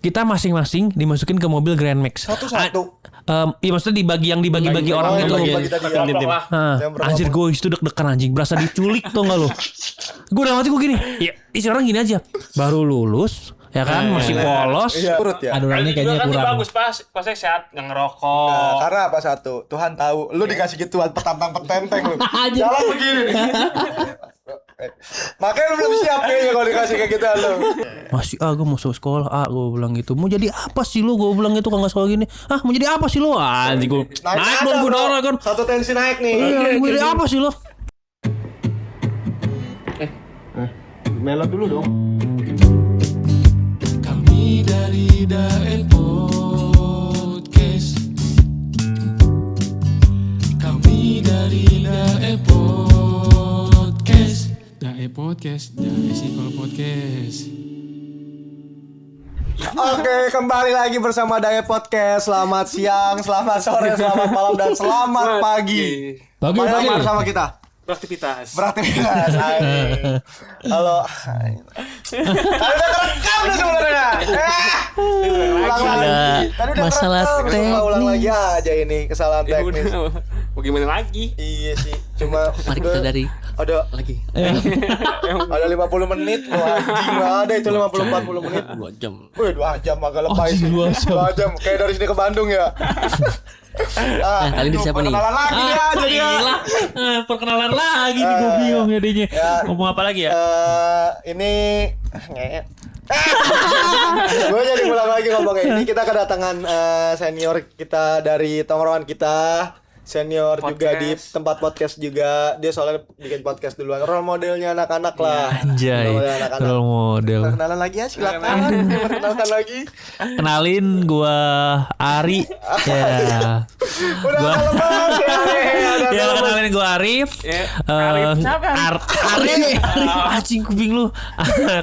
kita masing-masing dimasukin ke mobil Grand Max. Satu-satu. Iya maksudnya dibagi orang gitu. Anjir gue itu deg-degan anjing, berasa diculik tuh nggak lo? Gue udah mati gue gini. Ya isi orang gini aja. Baru lulus, ya kan masih polos. Perut ya. Adonannya kayaknya kurang. Bagus pasnya sehat, nggak ngerokok. Nah, karena apa satu? Tuhan tahu. Lu dikasih gituan petantang-petenteng lu. Jalan begini nih. Makanya lu belum siap kayaknya kalau dikasih kayak gitu lu. Masih gue mau sekolah gue bilang gitu. Mau jadi apa sih lu? Gue bilang gitu kalau nggak sekolah gini. Mau jadi apa sih lu? Anjing gue naik dong gue dorong kan. Satu tensi naik nih. Mau jadi apa sih lu? Melot dulu dong. Kami dari Dae Podcast. Kami dari Dae Podcast. Dae Podcast, Dae Psikol Podcast. Oke, kembali lagi bersama Dae Podcast. Selamat siang, selamat sore, selamat malam, dan selamat pagi. Kembali bersama kita. Beraktivitas. Halo. Tadi udah kerekam nih sebenarnya. Ulang lagi. Tadi udah masalah kerekam. Ulang lagi aja ini kesalahan teknis. Mau gimana lagi? Iya sih. Cuma Mari kita dari ada lagi. Ada 50 menit. Wah, anjing enggak ada itu 50-40 menit. 2 jam. Wih, 2 jam agak lebay sih. 2 jam. Kayak dari sini ke Bandung ya. Kali ini siapa nih? Perkenalan lagi dia jadi ya. Perkenalan lagi nih gue bingung jadinya. Ngomong apa lagi ya? Ini gue jadi ulang lagi ngomongnya. Ini kita kedatangan senior kita dari tongkrongan kita. Senior podcast. Juga di tempat podcast juga. Dia soalnya bikin podcast duluan. Role modelnya anak-anak lah. Anjay, role model. Perkenalan lagi ya, silakan. Perkenalkan lagi. Kenalin gua Ari. Ya. Udah kalau banget Ya kenalin gua Arif. Ari. Anjing kuping lu.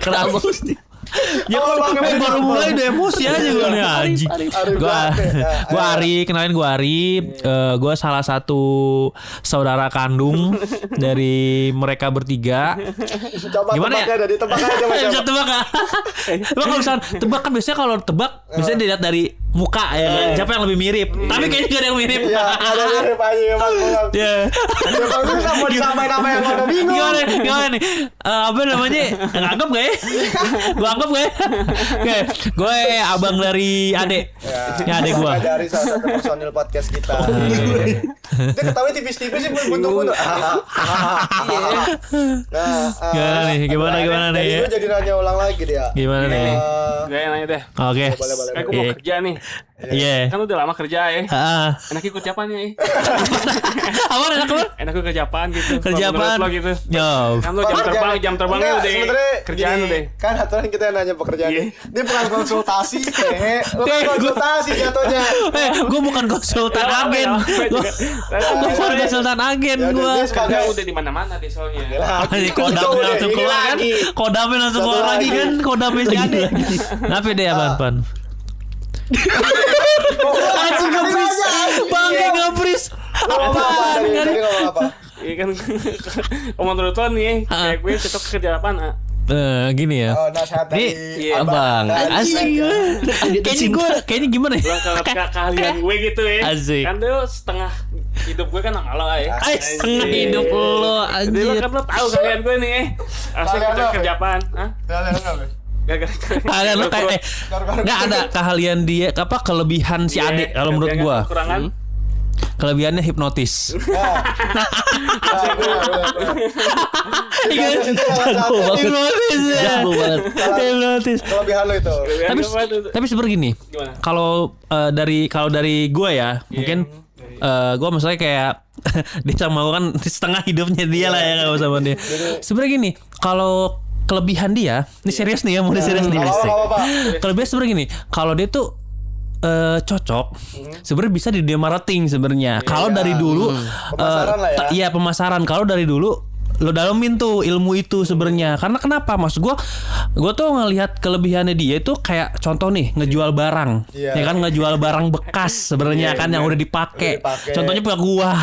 Kenapa sih? Ya kalau baru mulai udah emosi aja gue nih anjing. Gue Ari, kenalin gue Ari. Gue salah satu saudara kandung dari mereka bertiga. Coba gimana tebak ya? Tebak aja bisa tebak gak? Tebak kalau misalnya tebak kan biasanya kalau tebak biasanya dilihat dari muka ya kan. Siapa yang lebih mirip? Tapi kayaknya gak ada yang mirip. Iya, ada mirip aja emang. Ya. Emang bisa mau disamain apa yang mana bingung. Gimana nih? Apa namanya? Nganggep gak ya? Gue anggap gak ya? Oke, gue abang dari Ade. Ya Ade gue. Dari salah satu personil podcast kita. Dia ketawa tipis-tipis sih buntu-buntu. Gimana nih? Gue jadi nanya ulang lagi dia. Gimana nih? Gue yang nanya deh. Oke. Kayak gue mau kerja nih. Iya. Kan udah lama kerja ya. Enak ikut Japan ya. Apa enak lu? Enak ikut ke Japan gitu. Kerja apaan? Lo gitu. Yo. Kan lu jam terbangnya udah kerjaan gini, deh. Kan aturan kita yang nanya pekerjaan. Dia bukan konsultasi, lu kan konsultasi jatuhnya. Gue bukan konsultan agen. Gue bukan konsultan agen gue. Kerja udah di mana-mana deh soalnya. Kodamnya langsung keluar kan? Kodamnya langsung keluar lagi kan? Kodamnya si Ade. Apa deh apaan? Anjing ngebris. Bangke ngebris. Apaan? Tadi ngomong apa? Iya kan. Kalau menurut lo nih, kayak gue cocok kerja apaan? Gini ya. Oh, nasihat dari abang. Asik. Kayaknya gimana ya? Kalian gue gitu ya. Asik. Kan tuh setengah hidup gue kan sama lo ya. Setengah hidup lo Jadi anjir. lo kan lo tahu kalian gue nih. Asik kerja apaan? Hah? Kalian lo kayak nggak ada keahlian dia apa kelebihan si Ade kalau menurut gua. Kelebihannya hipnotis. Hipnotis. Kelebihan lo itu. Tapi seperti gini. Kalau dari gua ya, mungkin gue maksudnya kayak dia sama gue kan setengah hidupnya dia lah ya kalau sama dia. Sebenarnya gini, kalau kelebihan dia, ini serius nih ya, mau serius nih. Kelebihan sebenarnya gini, kalau dia tuh cocok sebenarnya bisa di dunia marketing sebenarnya. Kalau dari dulu pemasaran lah ya. Iya pemasaran. Kalau dari dulu lo dalemin tuh ilmu itu sebenarnya. Karena kenapa? Maksud gue tuh ngelihat kelebihannya dia itu kayak contoh nih ngejual barang, ya kan ngejual barang bekas sebenarnya kan yang udah dipakai. Contohnya punya gua,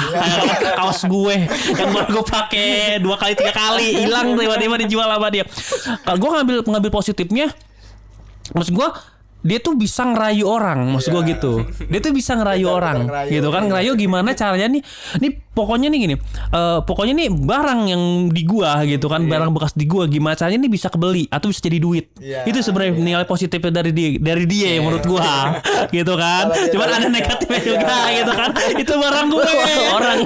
kaos gue yang baru gue pakai 2 kali 3 kali hilang tiba-tiba dijual sama dia. Kalau gue ngambil positifnya, maksud gue dia tuh bisa ngerayu orang, maksud gue gitu. Dia tuh bisa ngerayu orang, gitu kan? Ngerayu gimana caranya nih? Nih pokoknya nih gini, pokoknya nih barang yang di gua gitu kan, barang bekas di gua gimana caranya nih bisa kebeli atau bisa jadi duit. Itu sebenarnya nilai positifnya dari dia menurut gua, gitu kan. Cuman ada negatifnya juga, gitu kan. Itu barang gue, orang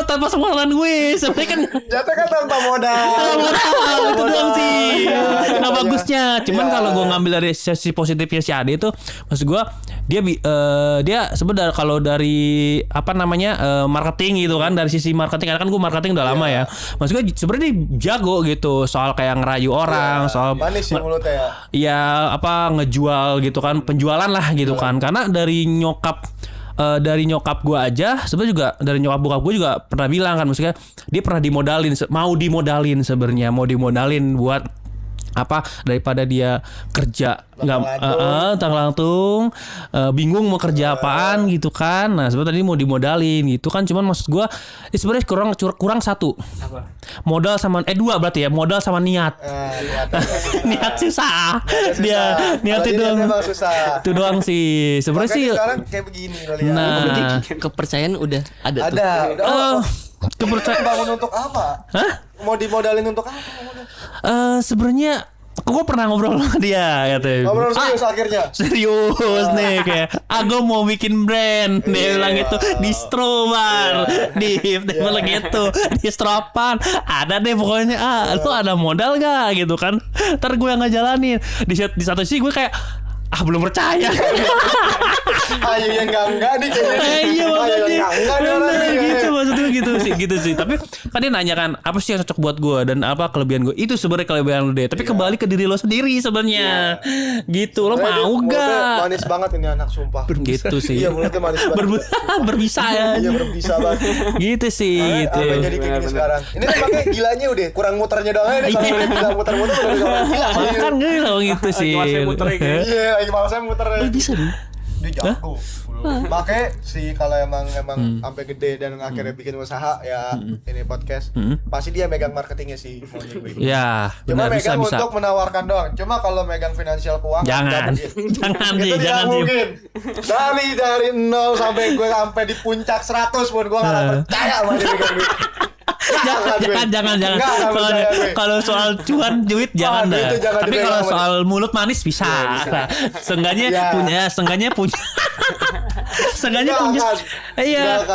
tanpa pengeluaran gue, sebenarnya kan. Jatuh kan tanpa modal. Itu doang sih. Nah bagusnya, cuman kalau gue ngambil dari sisi positifnya si Ade itu, maksud gue dia sebenarnya kalau dari apa namanya marketing gitu kan, dari sisi marketing karena kan gue marketing udah lama ya. Maksud gue sebenarnya dia jago gitu soal kayak ngerayu orang, soal manis sih mulutnya ya. Iya apa ngejual gitu kan, penjualan lah gitu kan. Karena dari nyokap gue aja sebenarnya juga dari nyokap bokap gue juga pernah bilang kan, maksudnya dia pernah mau dimodalin sebenarnya, mau dimodalin buat apa daripada dia kerja nggak tanglang-tung bingung mau kerja apaan gitu kan. Nah sebenarnya tadi mau dimodalin gitu kan, cuman maksud gue sebenarnya kurang satu. Apa? Modal sama dua berarti ya, modal sama niat. Niat susah. Dia niat itu doang. Itu doang sih sebenarnya sih. Sekarang kayak begini kali ya. Nah kepercayaan udah ada tuh. Ada. Kepercayaan bangun untuk apa? Hah? Mau dimodalin untuk apa? Sebenarnya gue pernah ngobrol sama dia katanya. Ngobrol serius akhirnya. Serius nih kayak gue mau bikin brand. Dia bilang gitu distro bar. Dia bilang gitu distro apaan? Ada deh pokoknya lu ada modal gak gitu kan. Ntar gue yang ngejalanin. Di satu sisi gue kayak belum percaya. Ayo yang enggak nih kayaknya. Iya makanya. Gitu maksudnya gitu sih. Tapi kan dia nanya kan apa sih yang cocok buat gue dan apa kelebihan gue. Itu sebenarnya kelebihan lo deh. Tapi kembali ke diri lo sendiri sebenarnya. Gitu lo mau gak? Manis banget ini anak sumpah. Gitu sih. Iya mulutnya manis banget. Berbisa ya. Iya berbisa banget. Gitu sih gitu. Apa jadi kayak gini sekarang. Ini kan makanya gilanya udah kurang muternya doang aja. Kalau udah bisa muter-muter udah orang gila. Makan gila gitu sih. Iya lagi malasnya muter. Bisa dong. Dia jago. Makanya sih kalau emang sampai gede dan akhirnya bikin usaha ya ini podcast pasti dia megang marketingnya sih. Ya cuma benar megang bisa. untuk menawarkan doang. Cuma kalau megang finansial keuangan Jangan itu jangan tidak mungkin. Dari 0 sampai gue sampai di puncak 100 pun gue nggak percaya sama dia megang duit. Jangan. Kalau soal duit jangan dah. Tapi kalau soal mulut manis bisa. Seenggaknya punya. Iya.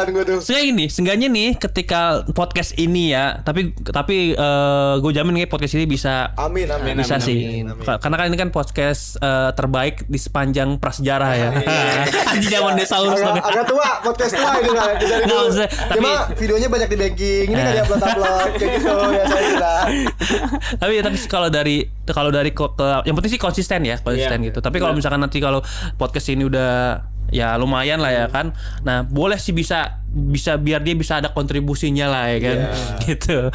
Seenggaknya nih ketika podcast ini ya, tapi gue jamin kayak podcast ini bisa. Amin. Bisa sih. Karena kan ini kan podcast terbaik di sepanjang prasejarah ya. Anjing zaman dinosaurus. Agak tua, podcast tua ini kan. Cuma videonya banyak di banking. Ini kan upload kayak gitu ya saya kira. Tapi kalau dari yang penting sih konsisten gitu. Tapi kalau misalkan nanti kalau podcast ini udah ya lumayan lah ya kan. Nah, boleh sih bisa biar dia bisa ada kontribusinya lah ya kan. Gitu.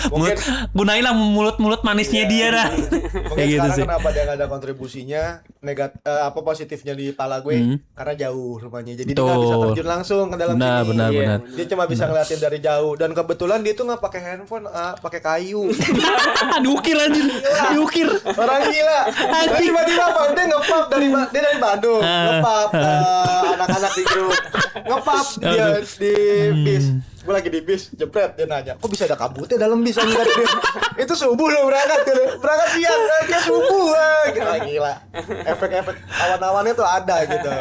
Gunainlah mulut manisnya dia dah. Mungkin gitu sekarang sih. kenapa dia enggak ada kontribusinya positifnya di pala gue karena jauh rumahnya. Jadi dia enggak bisa terjun langsung ke dalam sini. Benar. Dia cuma bisa ngeliatin dari jauh dan kebetulan dia tuh enggak pakai handphone, pakai kayu. Diukir anjir. Diukir. Orang gila. Tiba-tiba Bang dia ngepap dari Bandung. Ngepap anak-anak di grup. Ngepap dia di bis. Gue lagi di bis, jepret dia nanya, kok bisa ada kabutnya dalam bis anjir? Itu subuh lo berangkat siang kayak subuh gila. Efek-efek awan-awannya tuh ada gitu.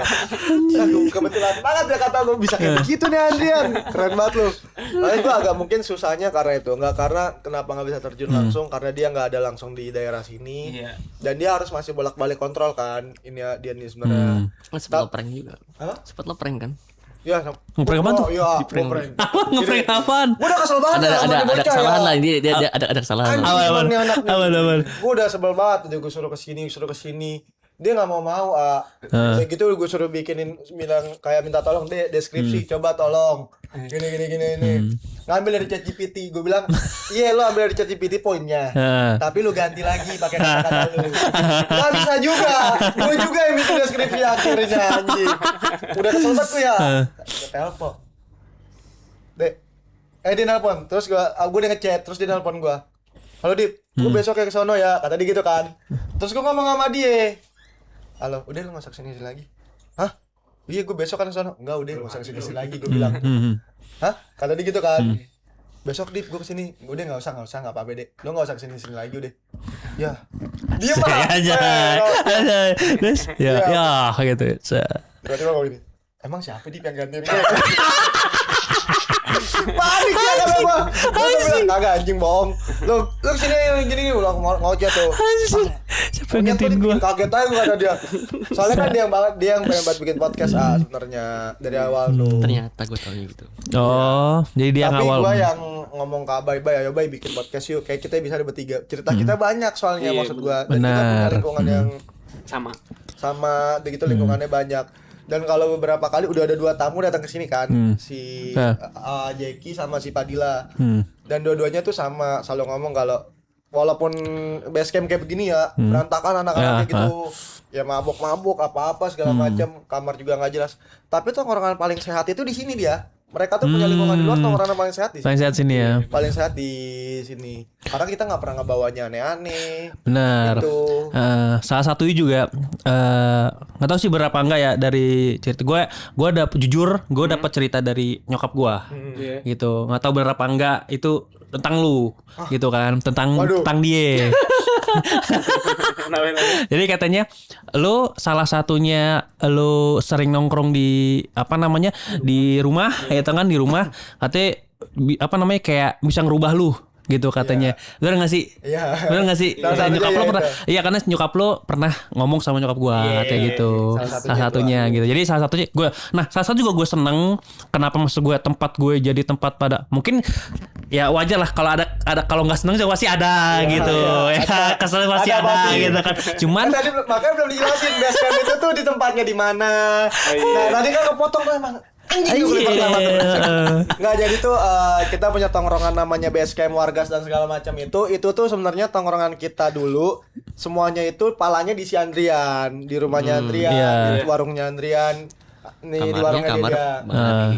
Aduh, kebetulan banget ya kata gue bisa kayak begitu nih Andrian. Keren banget lu. Makanya gue agak mungkin susahnya karena itu, enggak karena kenapa enggak bisa terjun langsung karena dia enggak ada langsung di daerah sini. Dan dia harus masih bolak-balik kontrol kan. Ini dia nih sebenarnya. Sempat lo prank juga. Hah? Sempat lo prank kan? Ya, ngeprank apaan tuh? Iya, Ngeprank. Ngeprank apaan? Gue udah kesel banget Ada kesalahan lah, dia ada kesalahan. Awan. Gue udah sebel banget, gue suruh kesini. Dia nggak mau kayak gitu gue suruh bilang kayak minta tolong deh deskripsi coba tolong gini ngambil dari ChatGPT. Gue bilang iya lo ambil dari ChatGPT poinnya tapi lu ganti lagi pakai kata-kata lu. Nggak bisa juga, gue juga yang bikin deskripsi akhirnya anjing. Udah kesel banget gue ya. Telepon dia nelpon terus gue udah ngechat terus dia nelpon gue, halo Dip, gue besok ke sono ya kata dia gitu kan. Terus gue ngomong sama dia, halo, udah lu gak usah kesini lagi. Hah? Iya gue besok kan sono. Enggak, udah gak usah kesini lagi, gue bilang. Hah? Kata dia gitu kan. Besok Dit gue kesini. Udah gak usah gak apa-apa deh. Lu gak usah kesini lagi udah. Ya. Dia aja. Terus ya gitu. Tiba-tiba ngomong gini. Emang siapa Dit yang gantiin gue? Panik ya kata gua. Gua bilang kagak anjing bohong. Lu kesini gini ulang ngoceh tuh. Siapa yang gantiin gua? Kaget aja gua ada dia. Soalnya kan dia yang pengen banget bikin podcast sebenarnya dari awal tuh. Ternyata gue taunya gitu. Oh, jadi dia Tapi ngawal. gua yang ngomong ke Abai, ayo Bay bikin podcast yuk. Kayak kita bisa ada bertiga. Cerita kita banyak soalnya maksud gua. Dan kita punya lingkungan yang sama begitu lingkungannya banyak. Dan kalau beberapa kali udah ada 2 tamu datang ke sini kan, si Jeki sama si Padilla. Dan dua-duanya tuh sama selalu ngomong kalau walaupun base camp kayak begini ya, berantakan anak-anaknya gitu. Ya mabuk-mabuk apa-apa segala macam, kamar juga nggak jelas. Tapi tuh orang paling sehat itu di sini dia. Mereka tuh punya lingkungan di luar, orang paling sehat di sini. Paling sehat sini ya. Paling sehat di sini. Karena kita nggak pernah ngebawanya aneh-aneh. Benar. Gitu. Salah satunya juga nggak tahu sih berapa enggak ya dari cerita gue dapat cerita dari nyokap gue gitu. Nggak tahu berapa enggak itu tentang lu gitu kan, tentang dia. Jadi katanya lu salah satunya lu sering nongkrong di di rumah gitu kan, di rumah katanya kayak bisa ngerubah lu gitu katanya. Bener gak sih? Iya. Bener gak sih? Kata nyokap lo pernah. Iya, karena nyokap lo pernah ngomong sama nyokap gua kayak gitu. Salah satunya gitu. Jadi salah satunya gue. Nah, salah satu juga gue seneng kenapa maksud gue tempat gue jadi tempat pada mungkin ya wajar lah kalau ada kalau nggak seneng juga pasti ada gitu. Ya, kesel pasti ada gitu kan. Cuman tadi makanya belum dijelasin base camp itu tuh di tempatnya di mana. Nah, tadi kan kepotong tuh emang. Nggak, jadi tuh kita punya tongkrongan namanya base camp Wargas dan segala macam itu tuh sebenarnya tongkrongan kita dulu semuanya itu palanya di si Andrian, di rumahnya Andrian, di warungnya Andrian, nih di warungnya dia.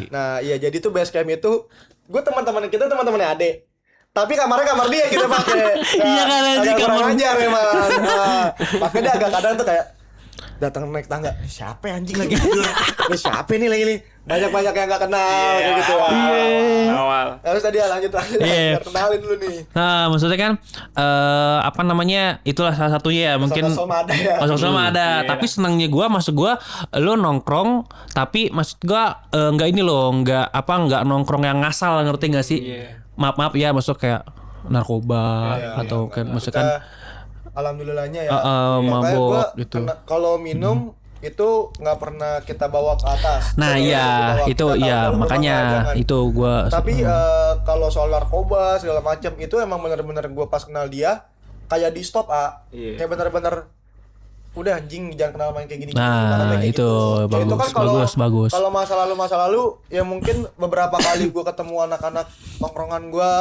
Nah iya, jadi tuh base camp itu gue teman-temannya Ade. Tapi kamarnya kamar dia kita pakai. Iya kan anjing, kurang ajar memang. Makanya dia agak kadang tuh kayak datang naik tangga, siapa anjing lagi tidur? Siapa nih lagi nih? Banyak yang gak kenal kayak gitu. Awal. Harus tadi lanjut kenalin dulu nih. Nah, maksudnya kan itulah salah satunya ya, mungkin Kosong ada. Tapi senangnya gue, maksud gue lo nongkrong, tapi maksud gue nggak ini loh, nggak nongkrong yang ngasal, ngerti nggak sih? Maaf ya, maksud kayak narkoba atau kayak maksudnya kan alhamdulillahnya ya. Mabok gitu. Kalau minum itu nggak pernah kita bawa ke atas. Nah iya itu ya makanya itu gue. Tapi kalau soal narkoba segala macam itu emang benar-benar gue pas kenal dia kayak di stop kayak benar-benar udah anjing jangan kenal main kayak gini. Nah kayak itu gitu. bagus, itu kan bagus. Kalau masa lalu ya mungkin beberapa kali gue ketemu anak-anak tongkrongan gue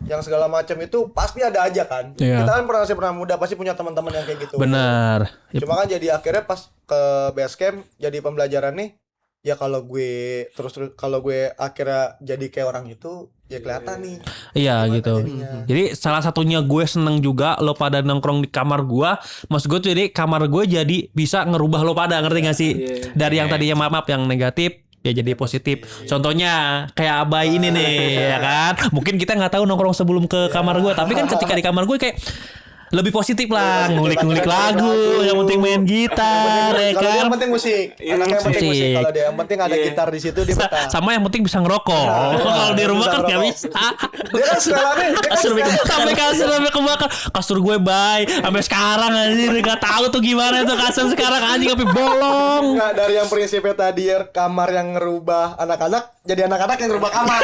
yang segala macam itu pasti ada aja kan. Kita kan pernah muda pasti punya teman-teman yang kayak gitu. Benar. Cuma kan jadi akhirnya pas ke base camp jadi pembelajaran nih. Ya kalau gue terus kalau gue akhirnya jadi kayak orang itu ya kelihatan nih. Iya gitu. Jadi salah satunya gue seneng juga lo pada nongkrong di kamar gue. Maksud gue tuh jadi kamar gue jadi bisa ngerubah lo pada, ngerti gak sih? Dari yang tadinya maaf yang negatif ya jadi positif. Contohnya kayak Abai ini nih ya kan. Mungkin kita nggak tahu nongkrong sebelum ke kamar gue, tapi kan ketika di kamar gue kayak lebih positif lah, ngulik-ngulik lagu, yang penting main gitar, ya kan? Kalau yang penting musik, yang penting musik. Kalau dia yang penting ada gitar di situ dia betah. Sama yang penting bisa ngerokok. Kalau di rumah kan nggak bisa. Dia kan sampai kasur sampai kebakar. Kasur gue sampai sekarang anjir nggak tahu tuh gimana tuh kasur sekarang anjing sampai bolong. Nggak, dari yang prinsipnya tadi kamar yang ngerubah anak-anak jadi anak-anak yang ngerubah kamar.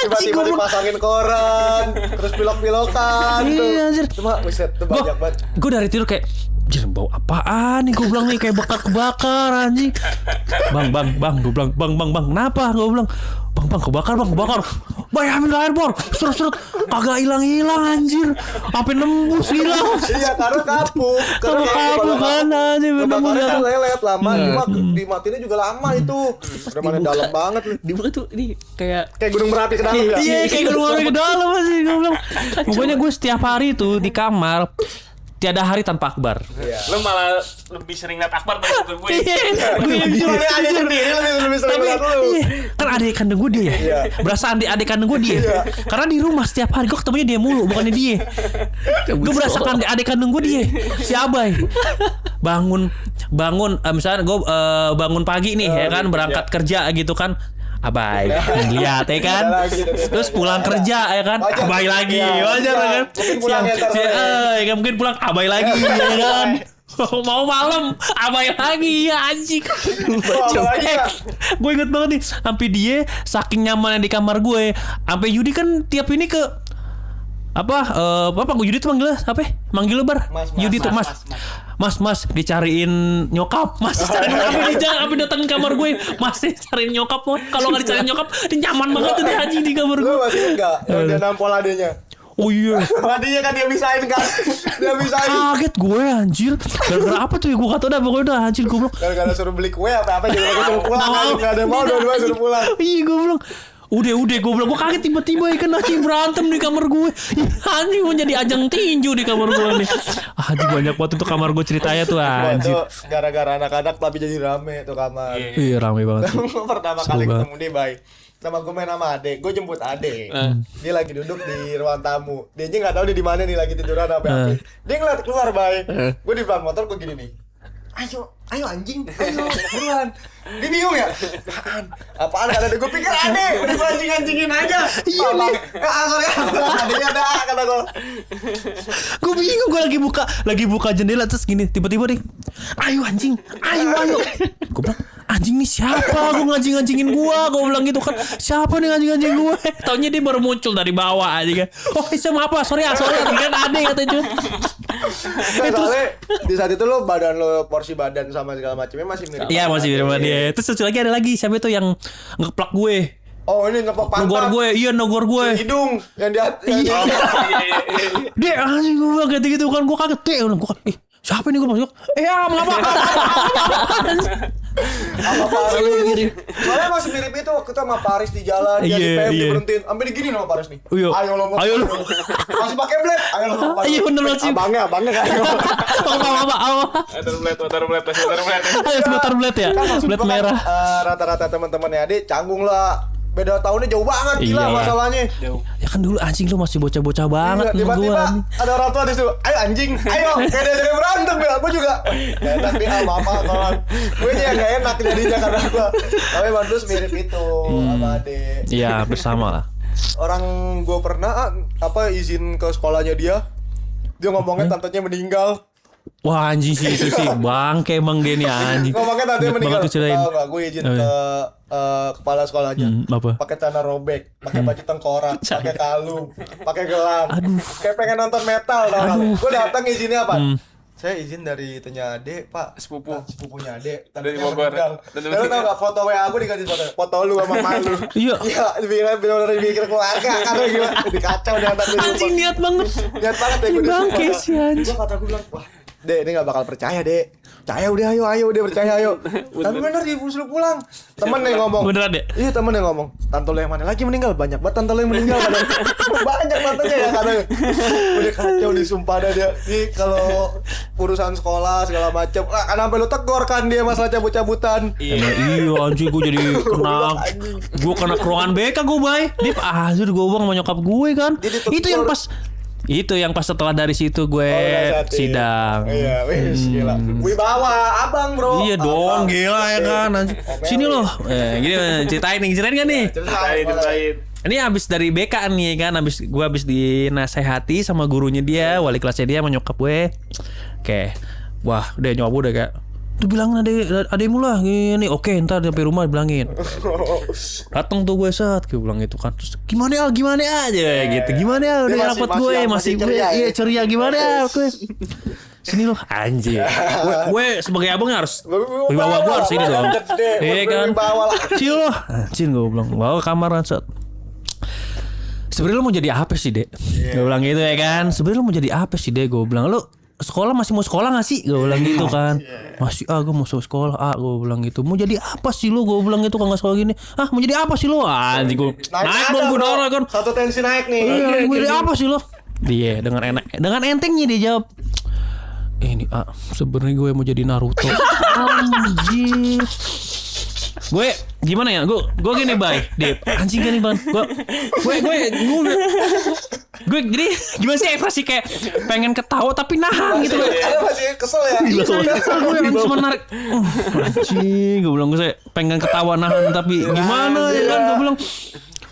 Tiba-tiba dipasangin koran, terus pilok-pilokan tuh. Cuma tuh banyak banget. Gue dari tidur kayak anjir bau apaan nih, gue bilang nih kayak kebakar anjing. Bang, gue bilang bang, kenapa? Gue bilang bang kebakar. Bay ambil air bor, serut kagak hilang anjir, sampai nembus hilang. Iya karena kapuk kan anjir, kebakarnya kan lelet lama, dimatinnya juga lama itu. Udah mana dalam banget. Di mana tuh ini kayak gunung Merapi ke dalam ya. Iya kayak gunung Merapi ke dalam sih gue bilang. Pokoknya gue setiap hari tuh di kamar tiada hari tanpa Akbar. Lu malah lebih sering liat Akbar daripada gue. Gue jujur. Ada sendiri lebih sering Tapi lihat lu. kan adik kandung gue dia. Berasa adik kandung gue dia. Karena di rumah setiap hari gue ketemunya dia mulu, bukannya dia. Gue berasa adik kandung gue dia. Si Abai. Bangun misalnya gue bangun pagi nih ya kan, berangkat kerja gitu kan. Abai lihat ya kan. Terus pulang kerja ya kan. Abai lagi. Wajar kan. Mungkin pulang ya mungkin pulang Abai lagi ya kan. Mau malam Abai lagi ya anjing. Gue inget banget nih, sampai dia saking nyamannya di kamar gue, sampai Yudi kan tiap ini ke apa gue Yudi tuh manggil apa? Manggil lu Bar. Yudi tuh Mas dicariin nyokap. Mas cariin apa datang ke kamar gue. Masih cariin nyokap. Kalau enggak dicariin nyokap, dia nyaman banget tuh dia haji di kamar gue. Lu masih enggak? Dia nampol adenya. Oh iya. Adenya kan dia bisain kan. Dia bisain. Kaget gue anjir. Gara-gara apa tuh ya gue kata udah pokoknya udah anjir gue bilang. Gara-gara suruh beli kue apa jadi gue suruh pulang. Enggak ada mau dua-dua suruh pulang. Iya gue bilang. Udah gue bilang, gue kaget tiba-tiba ikan anjing berantem di kamar gue. Anjing mau jadi ajang tinju di kamar gue nih. Anjing banyak banget tuh kamar gue ceritanya tuh anjir. Itu gara-gara anak-anak tapi jadi rame tuh kamar. Iya rame banget sih. Pertama kali ketemu dia baik. Sama gue main sama adek, gue jemput adek. Dia lagi duduk di ruang tamu. Dia aja nggak tahu dia di mana nih, lagi tiduran apa. Dia ngeliat keluar baik. Gue di belakang motor gue gini nih. Ayo anjing, ayo buruan. Dia bingung ya? Apaan kata dia, gue pikir adek, udah anjing-anjingin aja. Iya nih. Sorry, adeknya ada kata gue. Gue bingung, gue lagi buka jendela terus gini, tiba-tiba nih. Ayo anjing, ayo. Gue bilang, anjing nih siapa? Gue ngajing-ngajingin gue bilang gitu kan. Siapa nih ngajing-ngajing gue? Taunya dia baru muncul dari bawah aja kan. Oh sama apa? Sorry kan adek kata itu. Soalnya di saat itu lo badan lo, porsi badan sama segala macamnya masih mirip. Iya masih mirip sama dia. Terus satu lagi ada lagi siapa itu yang ngeplak gue. Oh ini ngepok pantat. Nogor gue. Hidung yang di Dia anjing gue bilang kayak gitu kan, gue kaget deh. Gue kan, siapa nih gue masuk? Apa? Soalnya masih mirip itu, kita sama Paris di jalan, dia di PM, dia berhentiin. Sampai digini sama Paris nih. Ayo lo. Masih pakai blade. Ayo lo. Iya bener banget sih. Abangnya kan. Apa? Motor blade. Ayo motor blade ya. Blade merah. Rata-rata teman-temannya Ade canggung lah. Beda tahunnya jauh banget gila masalahnya. Ya kan dulu anjing lu masih bocah-bocah banget. Tiba-tiba ada orang tua di situ. Ayo anjing, ayo. Kayak dia berantem ya. Gue juga. Gak enak nih apa kawan. Gue aja gak enak jadinya karena gue. Tapi Bandus mirip itu sama Ade. Iya bersama lah. Orang gue pernah izin ke sekolahnya dia ngomongnya tantenya meninggal. Wah anjing sih itu sih bangke emang dia nih anjing. Ngomongnya tantenya meninggal. Tahu gak gue izin ke kepala sekolahnya. Apa? Pakai celana robek, pakai baju tengkorak, pakai kalung, pakai gelang. Kayak pengen nonton metal tau gak? Gue datang izinnya apa? Saya izin dari tanya Ade, Pak. Sepupunya Ade. Dari Bogor. Lalu tau gak foto WA aku diganti foto lu sama malu. Iya. Iya, bener-bener dipikir keluarga. Karena gila, dikacau nih anak. Anjing niat banget. Niat banget ya gue. Bangke sih anjing. Gue bilang, wah Dek, ini gak bakal percaya, Dek. Percaya udah, ayo udah percaya, ayo. Tapi bener dia suruh pulang. Temen yang ngomong. Beneran deh. Iya, temen yang ngomong. Tante lo yang mana lagi meninggal? Banyak banget tante lo yang meninggal. Banyak tantenya ya katanya. Udah kacau disumpah dah dia. Nih kalau urusan sekolah segala macam. Kan sampai lo tegor kan dia masalah cabut-cabutan. Iya anjing gue jadi kena keruangan BK gue bay. Dia gue bang sama nyokap gue kan. Itu yang pas setelah dari situ gue sidang. Iya, wis gila. Wibawa abang, Bro. Iya dong, gila ya kan. Sini loh. Gini ceritain kan nih. Ceritain. Ini abis dari BK nih kan, gue abis dinasehati sama gurunya dia, wali kelasnya dia, sama nyokap gue. Oke. Wah, udah nyokap gue udah kayak, tuh bilangin adekmu lah gini. Oke, ntar sampai rumah bilangin. Datang tuh gue gue bilang gitu kan. Terus gimana aja gitu. Gimana udah rapat gue masih ceria gimana gue. Sini loh anjing. Gue sebagai abangnya harus bawa gue harus ini dong. Iya kan. Cil loh. Anjing gue bilang bawa ke kamar set. Sebenarnya lo mau jadi apa sih, Dek? Gue bilang gitu ya kan. Sebenarnya lo mau jadi apa sih, Dek? Gue bilang lo masih mau sekolah gak sih? Gue bilang gitu kan. Masih gue mau sekolah gue bilang gitu. Mau jadi apa sih lo? Gue bilang gitu kalau gak sekolah gini. Mau jadi apa sih lo? Anjing gue naik dong gue darah kan. Satu tensi naik nih. Mau jadi apa sih lo? Dia dengan entengnya dia jawab, ini sebenarnya gue mau jadi Naruto. Anjir. Gue gimana ya? Gue gini Bay, Dip. Anjing gini banget. Gue jadi gimana sih ekspresi kayak pengen ketawa tapi nahan gitu. Ada masih kesel ya. Kesel gue yang cuma narik. Anjing, gue bilang gue pengen ketawa nahan tapi gimana ya kan? Gue bilang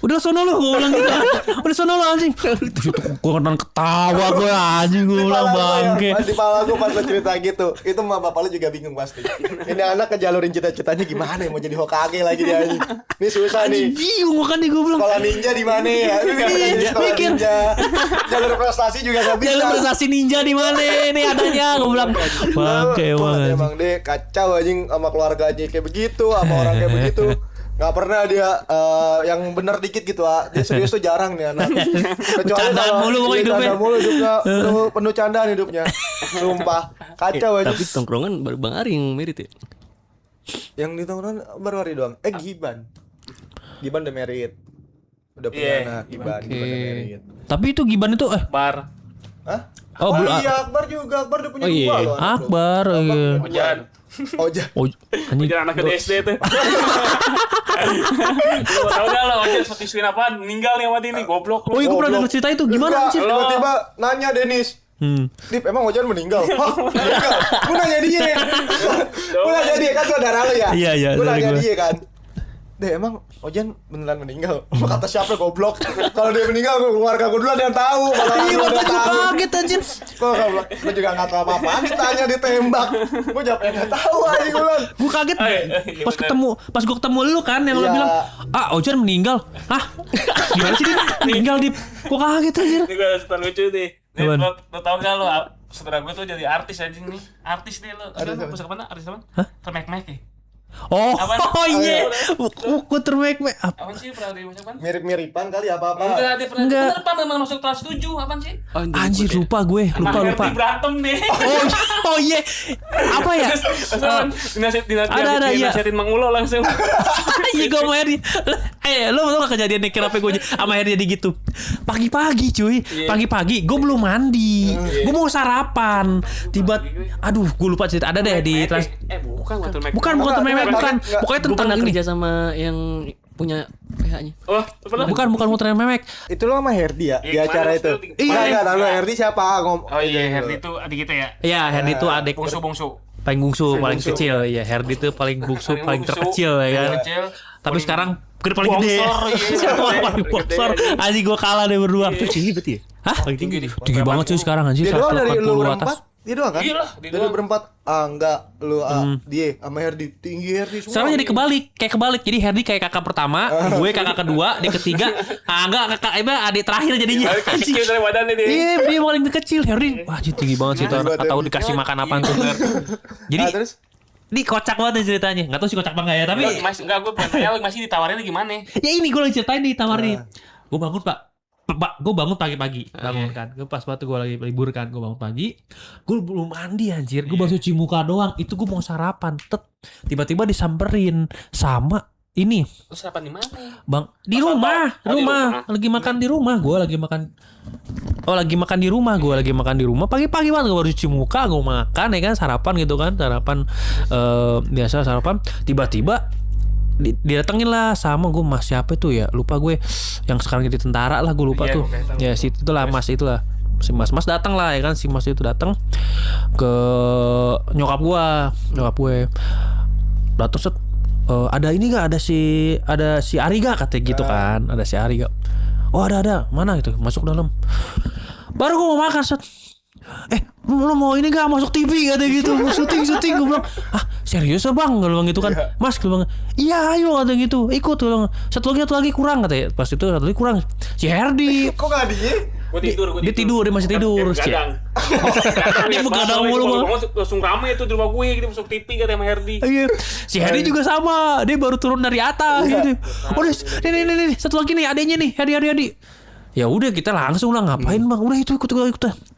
udah sono lu, gue bilang gitu. Udah sono lu anjing. Terus itu gue kan ketawa gue anjing, gue bilang bangke. Di pala gue pas lo cerita gitu, itu mah bapak lu juga bingung pasti. Ini anak ngejalurin cita-citanya gimana ya, mau jadi Hokage lagi dia anjing. Ini susah nih. Bingung kan nih gue bilang. Sekolah ninja di mana ya? Mikir. Jalur prestasi juga gak bisa. Jalur prestasi ninja di mana nih adanya? Gue bilang bangke banget. Emang deh kacau anjing sama keluarganya kayak begitu, sama orang kayak begitu. Gak pernah dia yang bener dikit gitu dia serius tuh jarang nih anak. Kecuali Candaan mulu hidupnya. Candaan mulu hidupnya. Penuh candaan hidupnya. Sumpah kacau aja. Tapi tongkrongan baru Bang Ari yang merit ya. Yang di tongkrongan baru hari doang. Giban udah merit. Udah punya anak Giban udah merit. Tapi itu Giban itu Bar. Hah? Oh, iya Akbar juga. Akbar udah punya Oh, iya. dua loh. Akbar. Hujan. Oja. Anjing. Hujan anak ke SD tuh. Lu tau gak lo Hujan seperti isuin apaan? Meninggal nih sama dia nih, goblok. Oh iya gue pernah denger cerita itu. Gimana anjir? Tiba-tiba nanya Denis. Dip, emang Ojan meninggal? Hah? Meninggal? Gue nanya dia. Gue nanya dia, kan saudara lo ya? Iya, Gue nanya saudara gua. dia kan. Deh, emang Ojan beneran meninggal? Kata siapa goblok? Kalau dia meninggal, keluarga gue dulu ada yang tahu. Iya, Kalau gue kaget anjir. gue juga gak tahu apa-apa. Ditanya ditembak. Gue jawab gak tahu aja gue bilang. Gue kaget pas gue ketemu lu kan yang lu Iya. bilang Ojan meninggal. Hah? Gimana sih dia meninggal Dip? Gue kaget anjir. Ini gue ada cerita lucu nih. Nih, Apaan? lo tau gak lo, saudara gue tuh jadi artis anjing nih. Artis nih lo. Artis apa? Artis apa? Termek-mek ya? Oh, Apaan? iya. Gue termek-mek. Apaan sih pernah diucapkan? Mirip-miripan kali apa-apa. Enggak, dia pernah Enggak. bener memang masuk kelas 7. Apaan sih? Anjir lupa gue. Sama Lupa. Herdi berantem nih. Oh iya. Apa ya? Ada, iya. Dinasihatin Mang Ulo langsung. Iya gue sama Herdi. Lu tau gak kejadiannya kenapa gue sama Herdi jadi gitu? Pagi-pagi cuy. Pagi-pagi gue belum mandi. Gue mau sarapan. Aduh gue lupa cerita. Ada deh di trans. Bukan Turmek. Bukan Turmek, bukan. Pokoknya Gue tentang pernah ini. kerja sama yang punya PH-nya. Oh, pernah? Bukan Turmek. Itu lo sama Herdi ya? Di Iya, acara kemarin itu? itu. Enggak, tahu Herdi siapa? Oh iya, Herdi itu adik kita ya. Iya, Herdi itu adik Bungsu. paling bungsu, paling kecil. Iya, Herdi itu paling bungsu, paling terkecil ya kan. Kecil. Tapi sekarang paling gede. Bongsor, iya. Siapa paling bongsor? Anjing gue kalah deh berdua. Tinggi berarti ya? Hah? Tinggi nih. Tinggi banget cuy sekarang anjing. Dia doang dari lu 180 berempat? atas. Dia doang kan? Iya lah, dia Dari doang. berempat. Enggak, lu dia sama Herdi. Tinggi Herdi semua. Sekarang jadi kebalik. Jadi Herdi kayak kakak pertama, gue kakak kedua, dia ketiga. Enggak, kakak adik terakhir jadinya. Kecil dari badannya dia. Iya, dia paling kecil. Herdi, wah tinggi banget sih itu anak. Nggak tahu dikasih makan apaan tuh. Jadi, Terus? ini kocak banget nih ceritanya. Nggak tahu sih kocak banget ya, tapi Enggak, gue pengen masih ditawarin gimana? ya ini gue lagi ceritain nih tawarin. Gue bangun gue bangun pagi-pagi, bangun kan. Gue pas waktu gue lagi libur kan, gue bangun pagi. Gue belum mandi anjir, gue baru cuci muka doang. Itu gue mau sarapan, tiba-tiba disamperin sama ini Terus sarapan di mana? bang di rumah, lagi makan di rumah. Gue lagi makan. Oh lagi makan di rumah, gue lagi makan di rumah. Pagi-pagi banget gue baru cuci muka, gue makan ya kan, sarapan gitu kan, sarapan biasa sarapan. Tiba-tiba didatengin lah sama gue mas siapa tuh ya, lupa gue, yang sekarang jadi tentara lah, gue lupa tuh ya si itulah mas itulah, si mas datang lah ya kan, si mas itu datang ke nyokap gue datang set, ada ini gak, ada si Ari gak katanya gitu kan, ada si Ari gak, oh ada mana gitu, masuk dalam, baru gue mau makan set, lu mau ini gak masuk TV kata gitu, syuting gue bilang, serius ya bang, gue bilang gitu kan, mas gue bilang, iya ayo kata gitu, ikut gue bilang, satu lagi kurang katanya, pas itu satu lagi kurang, si Herdi, Kok gak dia? Gue tidur. dia masih tidur, Gadang. Dia begadang mulu bang. Langsung rame itu di rumah gue, gitu masuk TV kata sama Herdi. Iya, si Herdi juga sama, dia baru turun dari atas gitu. Udah, nih, satu lagi nih, adanya nih, Herdi. Ya udah kita langsung lah, ngapain bang? Udah itu ikut.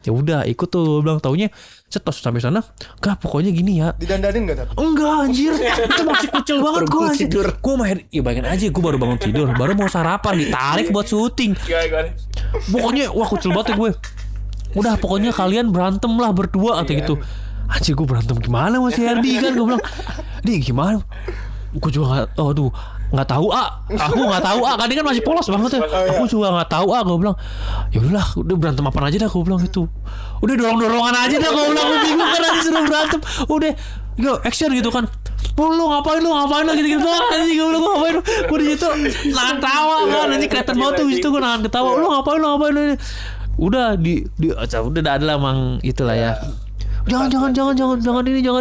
Ya udah ikut tuh, bilang taunya set pas sampai sana, gak pokoknya gini ya. Didandanin gak tapi? Enggak anjir, itu masih kecil banget gue anjir. Gue sama Herdi, ya bayangin aja gue baru bangun tidur, baru mau sarapan, ditarik buat syuting. Pokoknya wah kucil banget ya gue. Udah pokoknya kalian berantem lah berdua atau gitu. anjir gue berantem gimana sama si Herdi kan. Gue bilang, Di gimana? Gue juga nggak tahu aku nggak tahu kan dia kan masih polos banget ya. Aku juga nggak tahu gue bilang ya udahlah udah berantem apaan aja dah. Gue bilang itu udah dorongan aja dah. Gue bilang gue bingung kan aja suruh berantem udah yo action gitu kan. Lu ngapain gitu anjing. Gue bilang gue ngapain gue di situ nahan tawa kan anjing kelihatan banget tuh itu gue nahan ketawa. Lu ngapain udah udah ada lah mang itulah ya. Jangan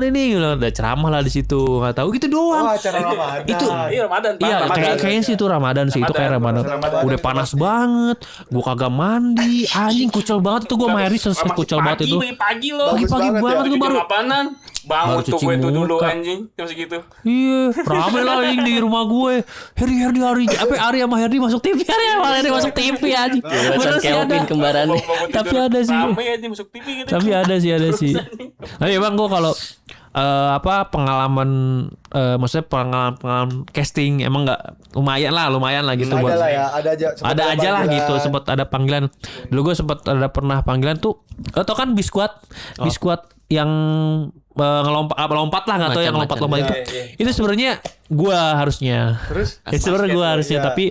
ini udah ceramah lah di situ nggak tahu gitu doang. Acara Ramadan. Itu Ramadan. Iya kayaknya sih itu Ramadan sih. Itu kayak Ramadan. Udah panas banget. Gue kagak mandi. Anjing kucel banget itu gue sama Harry selesai kucel banget itu. Pagi lo. Pagi banget itu baru. Apaanan? Bangun tuh gue itu dulu anjing jam segitu. Iya, rame lah anjing di rumah gue. Harry Ari sama Hardy masuk TV. Hardy masuk TV anjing. Bener sih ada kembarannya. Tapi ada sih. Rame aja masuk TV gitu. Tapi ada sih. Tapi emang gue kalau pengalaman maksudnya pengalaman casting emang nggak lumayan lah gitu. Ada lah ya, ada aja lah gitu. Sempat ada panggilan. Dulu gue sempat ada pernah panggilan tuh. Tau kan biskuat yang ngelompat lah nggak tahu yang lompat itu. Itu sebenarnya gue harusnya. Terus? Ya sebenarnya gue harusnya tapi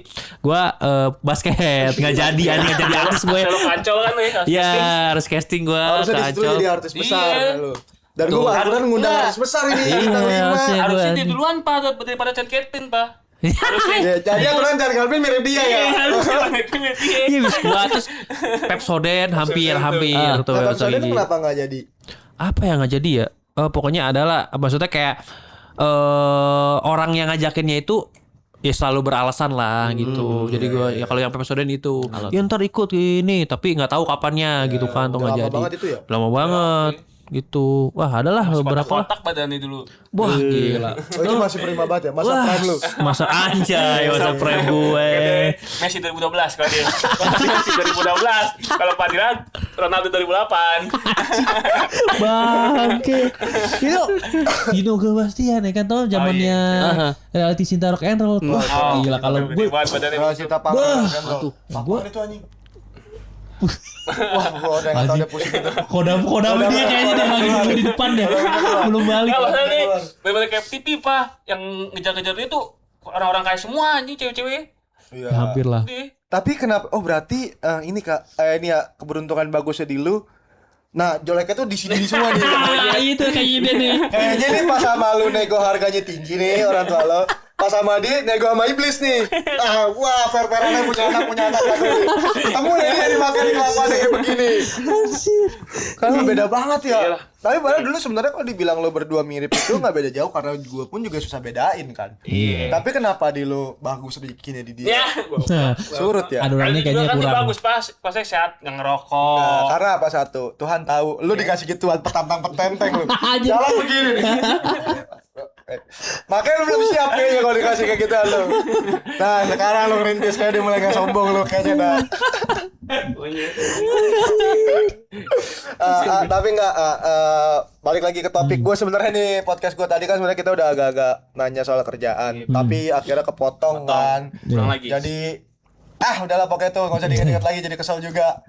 gue basket nggak jadi artis gue. Kalau kacau kan ya. Ya harus casting gue. Harusnya disitu jadi artis besar lu. Dan gue harusnya ngundang artis besar ini. Harusnya dia duluan Pak daripada Chan Kevin Pak. Jadi aturan Chan Calvin mirip dia ya. Iya biskuat terus Pepsodent hampir tuh. Pepsodent kenapa nggak jadi? Apa yang nggak jadi ya? Pokoknya adalah maksudnya kayak orang yang ngajakinnya itu ya selalu beralasan lah gitu. Jadi gue ya kalau yang Pepsodent itu ya ntar ikut ini tapi nggak tahu kapannya gitu kan tuh nggak jadi. Lama banget itu ya? Lama banget gitu. Wah adalah beberapa. Kotak badannya dulu. Wah gila. Itu masih prima banget ya masa prime lu. Masa anjay masa prime gue. Messi 2012 kalau dia. Messi 2012. Kalau Fadilan Ronaldo 2008. Bangke. Dino Kebastian ya kan tuh zamannya reality Cinta Rock and Roll. Wah gila kalau gue Cinta Pangan kan tuh. Gue itu anjing. Wah, gue udah nggak tahu dia pusing itu. Kodam dia kayaknya dia lagi di depan deh. Belum balik. Kalau nih, bener-bener kayak TV Pak, yang ngejar-ngejar dia tuh orang-orang kaya semua anjing cewek-cewek. Iya. Hampir lah. Tapi kenapa? Oh berarti ini kak, ini ya keberuntungan bagusnya di lu. Nah jeleknya tuh di sini semua nih. Itu kayaknya nih. Kayaknya nih pas sama lu nego harganya tinggi nih orang tua lo. Pas sama dia nego sama iblis nih. Wah fair-fairannya punya anak aku nih. Kamu dia dimakan kelapa kayak begini. Karena beda banget ya. Iyalah. Tapi padahal dulu sebenarnya kalau dibilang lo berdua mirip itu nggak beda jauh karena gue pun juga susah bedain kan. Iya. Tapi kenapa di lo bagus rezekinya di dia? Surut ya. Adurannya kayaknya kan kurang. Bagus pas sehat nggak ngerokok. Nah, karena apa satu? Tuhan tahu. Lu dikasih gituan petantang-petenteng lu. Jalan begini nih. Makanya lu belum siap kayaknya kalau dikasih kayak gitu lu. Nah sekarang lu ngerintis kayak dia mulai gak sombong lu kayaknya dah. Tapi enggak balik lagi ke topik gue sebenarnya nih podcast gue tadi kan sebenarnya kita udah agak-agak nanya soal kerjaan tapi akhirnya kepotong kan. Jadi udahlah pokoknya tuh nggak usah diingat lagi jadi kesel juga.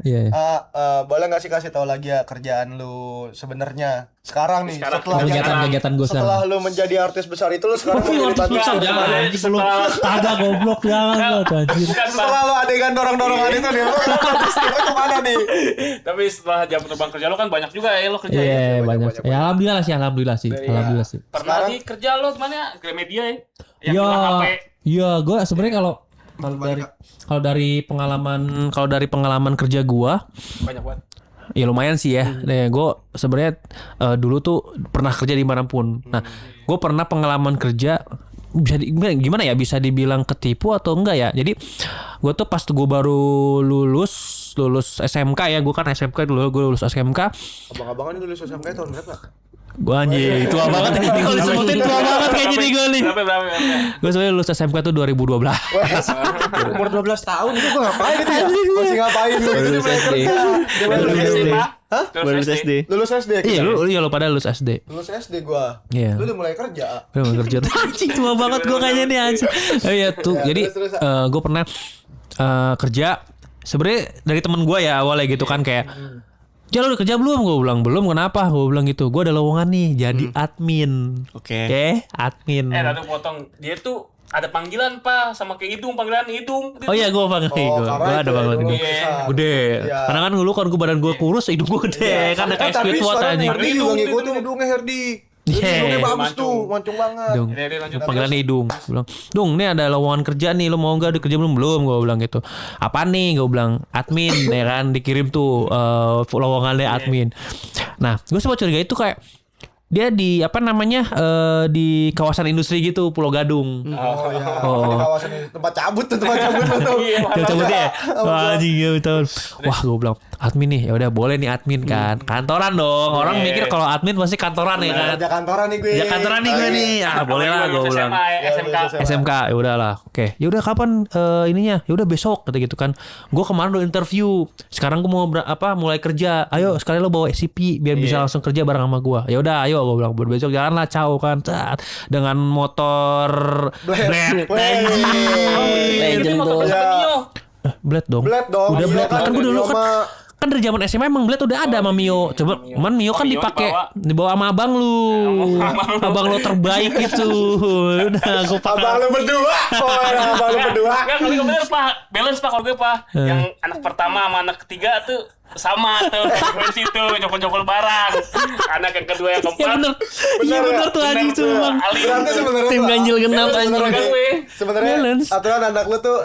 Boleh nggak sih kasih tahu lagi ya kerjaan lu sebenarnya sekarang nih kegiatan gue setelah lu menjadi artis besar itu lu sekarang menjadi belum kagak goblok jangan anjir. Setelah lu adegan dorong-dorongan itu nih lu kemana nih? Tapi setelah jam terbang kerja lo kan banyak juga ya lo kerja. Iya banyak. Ya alhamdulillah sih. Pernah lagi kerja lo mana Gramedia ya? Iya gue sebenarnya kalau dari pengalaman kerja gua banyak banget. Ya lumayan sih ya. Nah, gue sebenarnya dulu tuh pernah kerja di manapun. Nah, gue pernah pengalaman kerja gimana ya bisa dibilang ketipu atau enggak ya. Jadi gue tuh pas gue baru lulus SMK ya. Gue kan SMK dulu, gue lulus SMK. Abang-abangan ini lulus SMK tahun berapa? Gue anjir, tua banget nih kalau disebutin tua banget kayaknya nih gue nih. Berapa? Gue sebenarnya lulus SMK tuh 2012. Umur 12 tahun itu gue ngapain itu ya? Masih ngapain lu? Lulus SD. Hah? Lulus SD. Lulus SD. Iya lu pada lulus SD. Lulus SD gua. Iya. Lu udah mulai kerja. Udah mulai kerja. Anjing tua banget gue kayaknya nih anjing. Iya tuh. Jadi gue pernah kerja sebenarnya dari temen gue ya awalnya gitu kan kayak Lo udah kerja belum? Gue bilang belum. Kenapa? Gue bilang gitu. Gue ada lowongan nih jadi admin. Oke, admin. Tadi potong. Dia tuh ada panggilan Pak sama kayak panggilan hidung. Oh iya, gue panggil gue ada panggilan hidung. Gede. Karena kan dulu kan gue badan gue kurus, hidung gue gede. Kan kayak Squidward anjing. Herdi juga ngikutin hidungnya Herdi. Hidungnya bagus tuh, mancung banget. Panggilan hidung. Bilang, "Dung, nih ada lowongan kerja nih, lo mau enggak kerja belum?" "Belum," gue bilang gitu. "Apa nih?" Gue bilang, "Admin." Ya kan dikirim tuh lowongannya admin. Nah, gue sempat curiga itu kayak dia di di kawasan industri gitu, Pulau Gadung. Oh iya. Di kawasan tempat cabut tuh. Yang cabut ya. Wah, anjing ya betul. Wah, gue bilang, "Admin nih." Ya udah boleh nih admin kan. Kantoran dong. Orang mikir kalau admin pasti kantoran ya kan. Kerja kantoran nih gue. Ya kantoran nih gue nih. Ah, boleh lah gue bilang. SMK. Ya udahlah. Oke. Ya udah kapan ininya? Ya udah besok kata gitu kan. Gue kemarin udah interview. Sekarang gue mau mulai kerja. Ayo sekali lo bawa SCP biar bisa langsung kerja bareng sama gue. Ya udah ayo gue bilang besok jalanlah caw kan. Dengan motor Blade. Legend tuh. Blade dong. Udah Blade kan gue dulu kan dari zaman SMA emang Blade udah ada sama Mio. Coba Mio kan dibawa sama abang lu. Abang lu terbaik itu. Udah gue pakai. Abang lu berdua. Abang lu berdua. Enggak, kalau gue bener Pak. Balance Pak kalau gue Pak. Yang anak pertama sama anak ketiga tuh sama tuh frekuensi tuh jokol-jokol barang. Anak yang kedua yang keempat. Iya bener tuh anjing tuh bang. Berarti sebenarnya Tim ganjil genap anjing. sebenarnya aturan anak lu tuh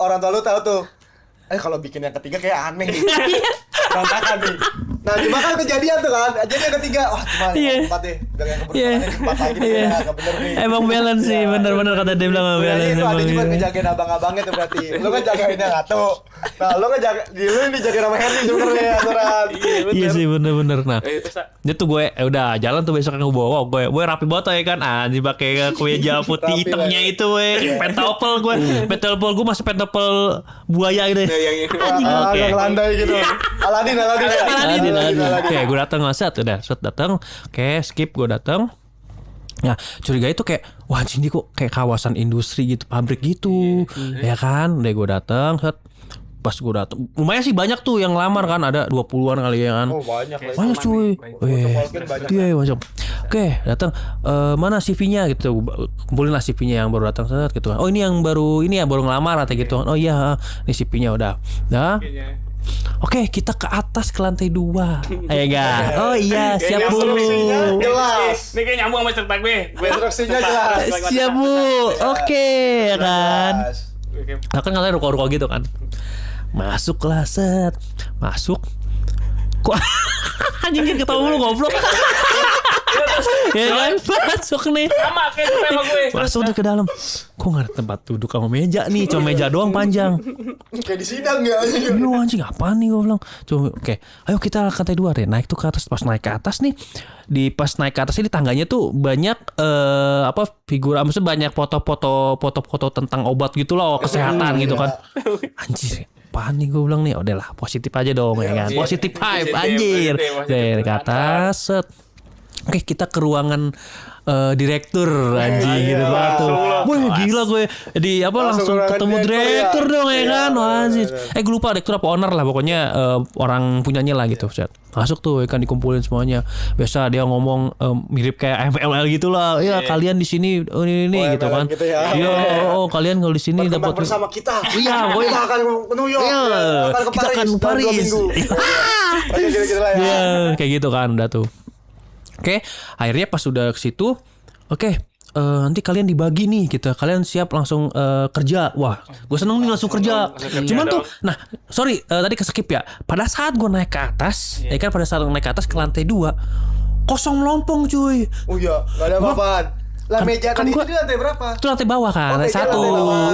orang tua lu tahu tuh. Kalau bikin yang ketiga kayak aneh nih. Berantakan nih. Nah cuma kan kejadian tuh kan. Jadi yang ketiga, wah cuma yang keempat deh. Bilang yang keempat lagi nih. Gak bener nih. Emang balance sih, bener-bener kata dia bilang balance. Itu ada juga ngejagain abang-abangnya tuh berarti. Lu kan jagainnya Ngatu. Nah lu kan lu dijagain sama Henry sebenernya aturan. Iya sih bener-bener. Nah dia tuh gue udah jalan tuh besok yang bawa gue rapi banget ya kan. Anjing pakai kemeja putih hitamnya itu pentopel gue. Pentopel gue masih pentopel buaya gitu. Anjing oke. Agak landai gitu. Aladin. Oke, gue datang datang. Oke, skip gue datang. Nah, curiga itu kayak wah anjing ini kok kayak kawasan industri gitu, pabrik gitu. Ya kan? Udah gue datang, pas gue datang lumayan sih banyak tuh yang lamar kan, ada 20-an kali ya kan. Oh, banyak cuy. Iya, macam. Oke, datang mana CV-nya gitu. Kumpulin lah CV-nya yang baru datang gitu kan. Oh, ini yang baru baru ngelamar atau gitu kan. Oh iya, ini CV-nya udah. Nah. Oke, kita ke atas ke lantai 2. Ayo enggak. Oh iya, siap Bu. Jelas. Ini kayak nyambung sama cerita gue. Instruksinya jelas. Siap Bu. Oke, ya kan. Nah, kan katanya ruko-ruko gitu kan. Masuk lah set. Masuk. Kok anjing ketawa mulu goblok. Ya kan, masuk nih. Sama kayak sama gue. Masuk udah ke dalam. Kok gak ada tempat duduk sama meja nih, cuma meja doang panjang. Kayak di sidang ya. Iya anjing apaan nih gue bilang. Coba oke, ayo kita ke lantai 2 deh. Naik tuh ke atas. Pas naik ke atas nih, pas naik ke atas ini tangganya tuh banyak figura, maksudnya banyak foto-foto tentang obat gitu loh, kesehatan gitu kan. Anjir. Apaan nih gue bilang nih. Udahlah, positif aja dong ya kan. Positif vibe anjir. Dari ke atas set. Oke, kita ke ruangan direktur anjing gitu banget tuh. Wah gila gue. Jadi langsung ketemu direktur dong ya kan. Anjir. Gue lupa direktur apa owner lah pokoknya orang punyanya lah gitu. Masuk tuh kan dikumpulin semuanya. Biasa dia ngomong mirip kayak MLL gitu lah. Ya kalian di sini ini gitu kan. Iya, kalian kalau di sini dapat bersama kita. Iya, kita akan ke New York. Kita akan ke Paris. Iya, kayak gitu kan udah tuh. Oke, akhirnya pas udah ke situ, nanti kalian dibagi nih gitu. Kalian siap langsung kerja. Wah, gue seneng nih langsung kerja. Cuman tuh, tadi keskip ya. Pada saat gue naik ke atas, pada saat naik ke atas ke lantai 2, kosong melompong cuy. Oh iya, gak ada apa-apaan. Lah meja tadi itu di lantai berapa? Itu lantai bawah kan, lantai 1.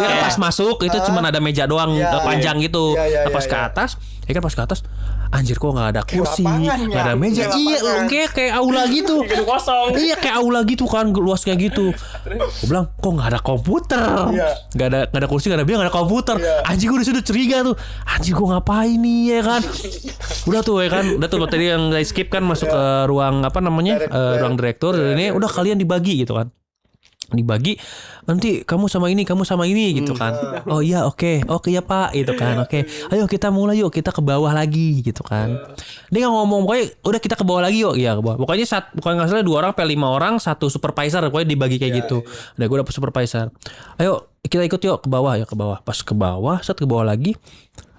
Ya pas masuk itu cuma ada meja doang panjang gitu. Pas ke atas, pas ke atas, anjir kok nggak ada kursi, nggak ada meja. Iya, kayak aula gitu. Kosong. Iya kayak aula gitu kan, luas kayak gitu. Gue bilang kok nggak ada komputer, nggak ada kursi, nggak ada meja, nggak ada komputer. Anjir gue udah curiga tuh. Anjir gue ngapain nih ya kan? Udah tuh tadi yang skip kan masuk ke ruang ruang direktur. Ini udah kalian dibagi gitu kan. dibagi nanti kamu sama ini gitu kan. Oh iya oke ya pak gitu kan. Oke ayo kita mulai yuk, kita ke bawah lagi gitu kan. Dia nggak ngomong pokoknya udah kita ke bawah lagi yuk. Iya ke bawah pokoknya bukan nggak salah 2 orang sampai 5 orang 1 supervisor pokoknya dibagi kayak gitu. Udah gue dapet supervisor, ayo kita ikut yuk ke bawah. Ya ke bawah, pas ke bawah ke bawah lagi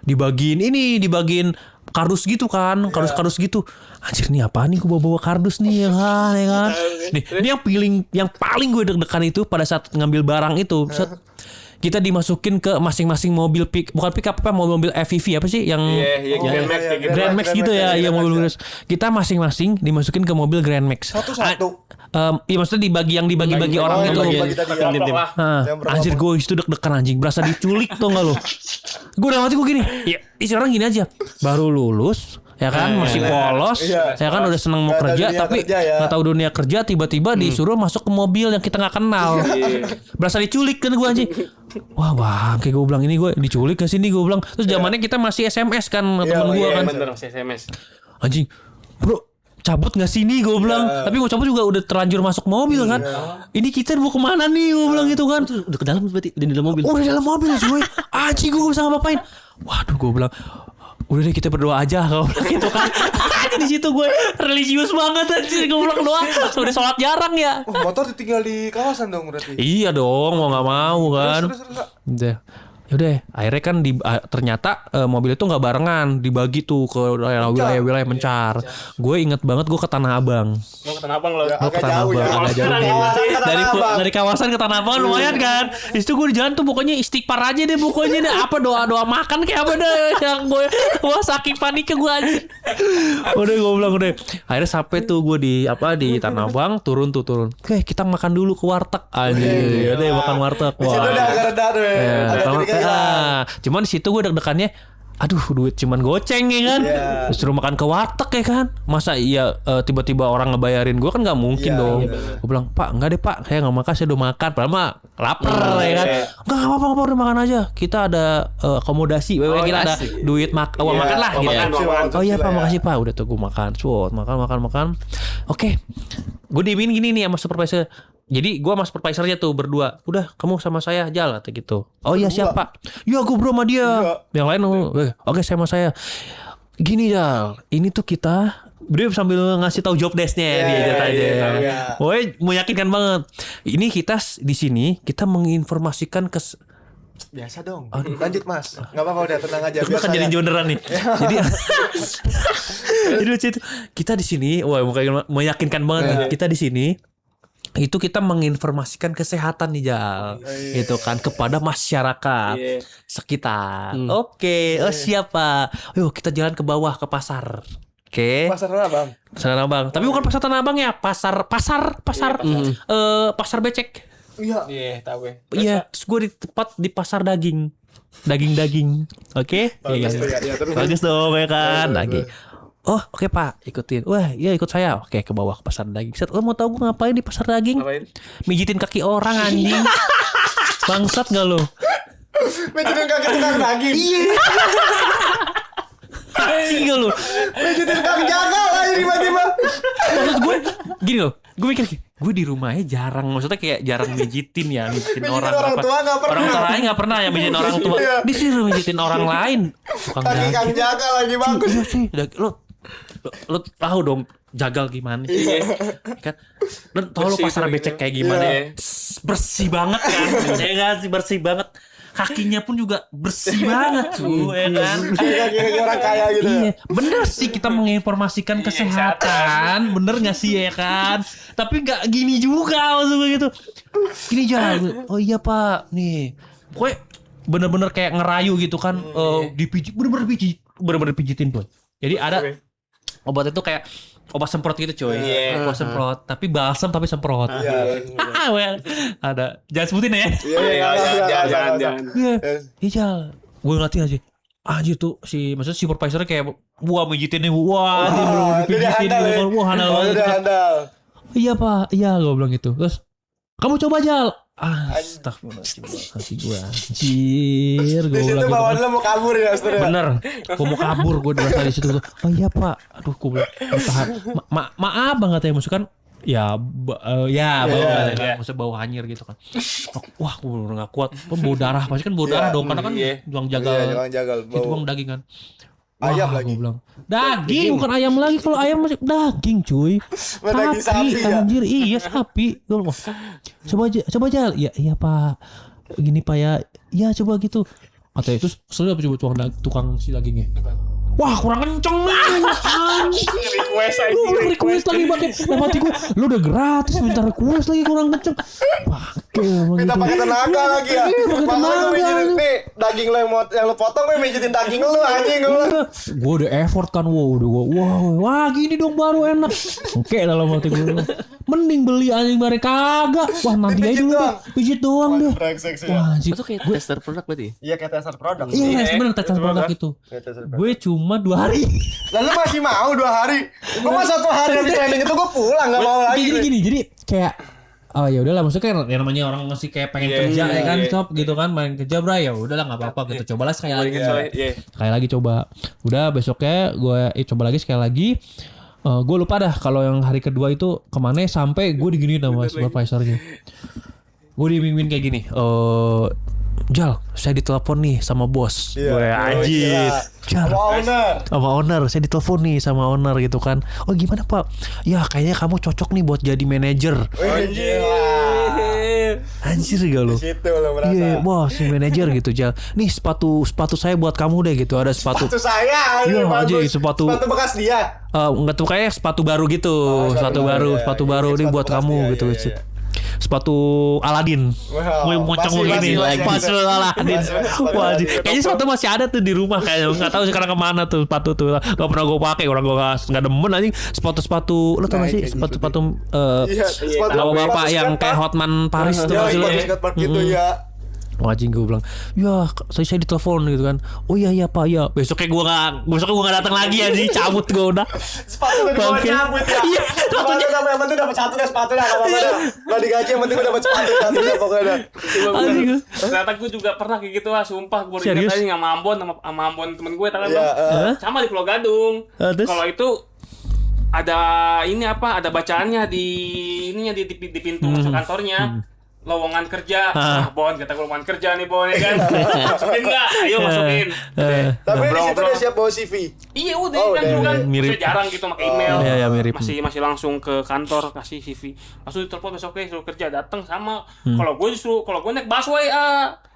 dibagiin kardus gitu kan, kardus gitu. Anjir nih apa nih, gue bawa kardus nih ya kan. Nih, ini yang paling gue deg-degan itu pada saat ngambil barang itu. Kita dimasukin ke masing-masing mobil bukan pick up apa, mobil FEV apa sih yang Grand Max gitu ya, iya mobil kita masing-masing dimasukin ke mobil Grand Max. Satu-satu. Iya maksudnya dibagi orang gitu. Anjir gue itu deg-degan anjing, berasa diculik tuh nggak lo? Gue udah mati gue gini. Ya isi orang gini aja, baru lulus. Ya kan masih polos, ya kan udah seneng mau kerja tapi nggak tahu dunia kerja, tiba-tiba disuruh masuk ke mobil yang kita nggak kenal, berasa diculik kan gue anjing. Wah bang, kayak gue bilang ini gue diculik ke sini gue bilang. Terus zamannya kita masih SMS kan temen gue kan. Bener masih SMS. Anjing, bro cabut nggak sini gue bilang. Tapi gue cabut juga udah terlanjur masuk mobil kan. Ini kita mau kemana nih gue bilang gitu kan. Udah ke dalam berarti di dalam mobil. Oh di dalam mobil cuy. Anjing gue bisa ngapain? Waduh gue bilang udah deh kita berdoa aja kalau gitu kan. Di situ gue religius banget anjir, gue bilang doa. Sudah sholat jarang ya. Motor ditinggal di kawasan dong berarti. Iya dong, mau nggak mau kan. Udah. Yaudah, akhirnya kan ternyata mobil itu nggak barengan, dibagi tuh ke wilayah-wilayah mencar. Gue inget banget gue ke Tanah Abang. Mau ke Tanah Abang lo. Ke Tanah Abang, agak jauh. Dari kawasan ke Tanah Abang lumayan kan. Di situ gue di jalan tuh pokoknya istighfar aja deh pokoknya deh. Apa doa makan kayak apa deh yang gue saking paniknya gue aja. Udah gue bilang udah. Akhirnya sampai tuh gue di Tanah Abang, turun. Oke, kita makan dulu ke warteg aja. Ya deh makan warteg. Di situ udah agak reda tuh. Cuman di situ gue deg-degannya, aduh duit cuman goceng ya kan. Disuruh makan ke warteg ya kan. Masa iya tiba-tiba orang ngebayarin gue kan nggak mungkin dong. Gue bilang pak enggak deh pak, saya nggak makan, saya udah makan. Padahal mah lapar ya kan. Enggak apa-apa udah makan aja. Kita ada akomodasi, kita ada duit uang makan lah gitu. Oh iya pak makasih pak. Udah tuh gue makan, makan. Oke, gue diemin gini nih sama supervisor. Jadi gue sama supervisornya tuh berdua. Udah kamu sama saya Jal atau gitu. Oh iya siap pak. Ya gue bro sama dia. Yang lain oke saya sama saya. Gini Jal, ini tuh kita beliau sambil ngasih tahu job desk-nya dia aja. Woi meyakinkan banget. Ini kita di sini kita menginformasikan ke biasa dong. Lanjut mas. Nggak apa-apa udah tenang aja. Gue kan jadi beneran nih. Jadi kita di sini, wah meyakinkan banget. Kita di sini. Itu kita menginformasikan kesehatan nih Jal, itu kan kepada masyarakat sekitar. Oke, siapa? Yuk kita jalan ke bawah ke pasar. Oke. Pasar Tanah Abang. Tapi bukan pasar Tanah Abang ya, pasar becek. Iya, tahu gue. Iya, terus gue di pasar daging. Oke? Bagus dong ya kan, daging. Oh oke pak, ikutin. Wah iya ikut saya. Oke ke bawah ke pasar daging. Set, lo mau tahu gue ngapain di pasar daging? Ngapain? Mijitin kaki orang anjing. Bangsat gak lo? Mijitin kaki tukang daging. Iya. Anjing gak lo? Mijitin kaki jagal aja tiba-tiba. Maksud gue gini loh. Gue mikir gue di rumahnya maksudnya kayak jarang mijitin orang tua nggak pernah. Orang tua lain nggak pernah ya mijitin orang tua. Di sini mijitin orang lain. Kaki kang jagal lagi bagus. Iya sih. Lo tahu dong jagal gimana kan? Lo tahu lo pasar becek kayak gimana? Bersih banget kan? Saya nggak sih bersih banget. Kakinya pun juga bersih banget tuh, ya kan? Kaki orang kaya gitu. Iya, bener sih kita menginformasikan kesehatan, bener nggak sih ya kan? Tapi nggak gini juga maksudnya gitu. Gini jangan. Oh iya pak, nih, pokoknya bener-bener kayak ngerayu gitu kan? Dipijit, bener-bener pijitin tuh. Jadi ada obat itu kayak obat semprot gitu coy. Obat semprot, tapi balsam tapi semprot. Well, ada. Jangan sebutin ya. Jangan. Iya. Gue ngeliatin aja. Anjir tuh maksudnya si supervisornya kayak wah mijitinnya wah dia belum dipijitin wah handal banget. Iya pak, iya gue bilang gitu. Terus kamu coba Jal. Astagfirullahaladzim gue anjir gue bilang gitu. Bawaan lo mau kabur ya sebenernya. Bener, gue mau kabur gue berasa di situ. Oh iya pak, aduh gue bilang tahan. Maaf banget ya maksudnya kan maksudnya bau hanyir gitu kan. Wah, gue bener gak kuat. Bau darah, pasti kan bau darah dong, karena kan tuang jagal. Itu bang daging kan. Ayam Wah, lagi. gua bilang, daging bukan ayam lagi. Kalau ayam masih daging cuy. Daging sapi ya? Anjir, iya sapi. Gua bilang, coba aja. Iya Pak. Gini Pak ya. Iya coba gitu. Katanya itu selalu apa coba tukang si dagingnya. Wah kurang kenceng nih. Request lagi pakai. Mati gue. Lu udah gratis minta request lagi kurang kenceng. Minta pakai tenaga lagi ya. Makanya gue mijitin nih daging lo yang lo potong, gue mijitin daging lo anjing gue. Gue udah effort kan, wah gini dong baru enak. Oke dalam hati gue. Mending beli anjing bare kagak. Wah nanti aja dulu pijit doang deh. Wah anjing. Itu kayak tester produk berarti? Iya kayak tester produk. Iya sebenarnya tester produk itu. Gue cuma 2 hari. Lalu masih mau 2 hari? Gue mah 1 hari habis training itu gue pulang gak mau lagi. Jadi kayak oh ya udahlah, maksudnya kan yang namanya orang masih kayak pengen kerja ya kan, stop gitu kan, main kerja bro, ya udahlah nggak apa-apa gitu, cobalah sekali lagi, sekali lagi coba. Udah besoknya gue coba lagi sekali lagi. Gue lupa dah kalau yang hari kedua itu kemana sampai gue diginiin sama supervisornya. Gue dibimbing kayak gini. Jal, saya ditelepon nih sama bos. Gue anjir. Sama owner, saya ditelepon nih sama owner gitu kan. Oh gimana Pak? Ya kayaknya kamu cocok nih buat jadi manajer. Anjir gak lu? Iya, bos, manajer gitu Jal. Nih sepatu saya buat kamu deh gitu. Ada sepatu saya. Iya aja sepatu bekas dia. Enggak tuh kayak sepatu baru gitu. Sepatu baru nih buat kamu gitu. Sepatu Aladin. Gue mocong begini pas Aladin. Wah, kayaknya sepatu masih ada tuh di rumah kayaknya. Enggak tahu sekarang kemana tuh sepatu tuh. Enggak pernah gue pakai, orang gue enggak demen anjing sepatu. Lo tau gak sih sepatu bapak yang kayak Hotman Paris tuh masih lo. Gitu ya. Anjing gue bilang, ya saya ditelepon gitu kan. Oh iya Pak ya. Besoknya gue gak datang lagi anjing, cabut gue udah. Sepatu udah dibawa cabut ya. Iya. Sepatu yang penting dapat satu deh sepatu dah. Gak digaji yang penting gue dapat sepatu satu deh pokoknya. Ternyata gue juga pernah kayak gitu lah, sumpah. Gue dikatain sama Ambon temen gue tangan sama di Pulau Gadung. Kalau itu ada ini apa? Ada bacaannya di pintu masuk kantornya. Lowongan kerja, Bon, kata gue lowongan kerja nih Bon ya kan. Masukin nggak? Ayo masukin. Tapi di situ dia siap bawa CV. Iya udah kan mirip. Jarang gitu pakai email. Iya mirip. Masih langsung ke kantor kasih CV. Langsung ditelepon besoknya suruh kerja, datang sama. Kalau gue naik busway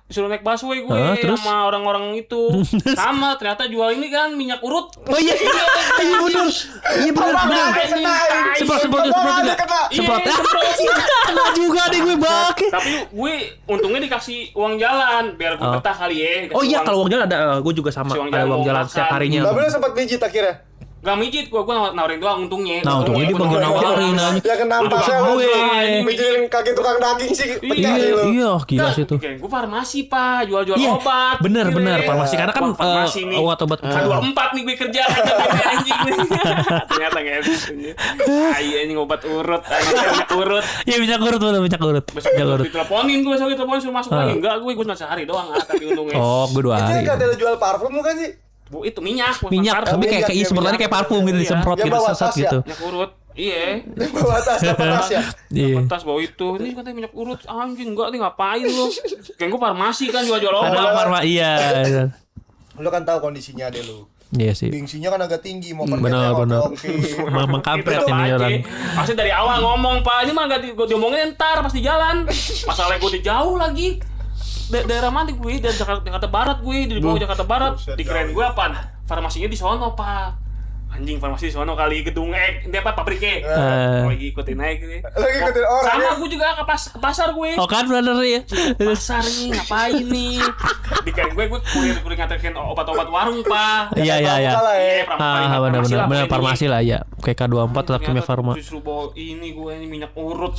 disuruh naik busway gue sama orang-orang itu. Sama ternyata jual ini kan minyak urut. Oh iya benar. Iya benar. Semprot juga deh gue pakai. Tapi gue untungnya dikasih uang jalan biar gue betah kali ya. Oh iya kalau uang jalan ada, gue juga sama ada uang jalan setiap harinya. Tapi lu sempat pijit akhirnya? Gak mijit gue nawarin doang untungnya. Nah untungnya dia bagian nawarin aja. Ya kenapa sih gue mikirin kaki tukang daging sih. Iya gila sih tuh. Gue farmasi Pak, jual obat. Bener farmasi karena kan obat 24 nih gue kerja anjing. Ternyata nggak enak. Ini obat urut, minyak urut. Iya minyak urut. Besok diteleponin gue suruh masuk lagi. Enggak gue cuma sehari doang tapi untungnya. Oh gue 2 hari. Itu katanya jual parfum bukan sih? Bu itu minyak tapi kayak semprotannya kayak parfum gitu disemprot gitu sesat gitu. Minyak urut. Iya. Bawa tas ya. Iya. Tas bawa itu. Ini katanya minyak urut anjing enggak nih ngapain lu? Kayak gue farmasi kan jual obat. Iya. Lu kan tahu kondisinya deh lu. Iya sih. Gengsinya kan agak tinggi mau kerja. Benar. Memang kampret ini orang. Pasti dari awal ngomong Pak, ini mah enggak diomongin ntar pas di jalan. Masalahnya gue di jauh lagi. Daerah mana gue? Dari Jakarta Barat gue, di bawah Jakarta Barat. Dikirain gue apaan? Farmasinya di sono, Pak. Anjing farmasi di sono kali gedung ini apa pabriknya. Lagi ikutin naik nih. Lagi ikutin orang. Sama gue juga ke pasar gue. Oh kan bener ya. Pasar nih ngapain nih? Dikirain gue kurir nganterin obat-obat warung, Pak. Iya. Benar farmasi lah ya. Kayak K24 lah kimia farma. Disuruh bawa ini gue ini minyak urut.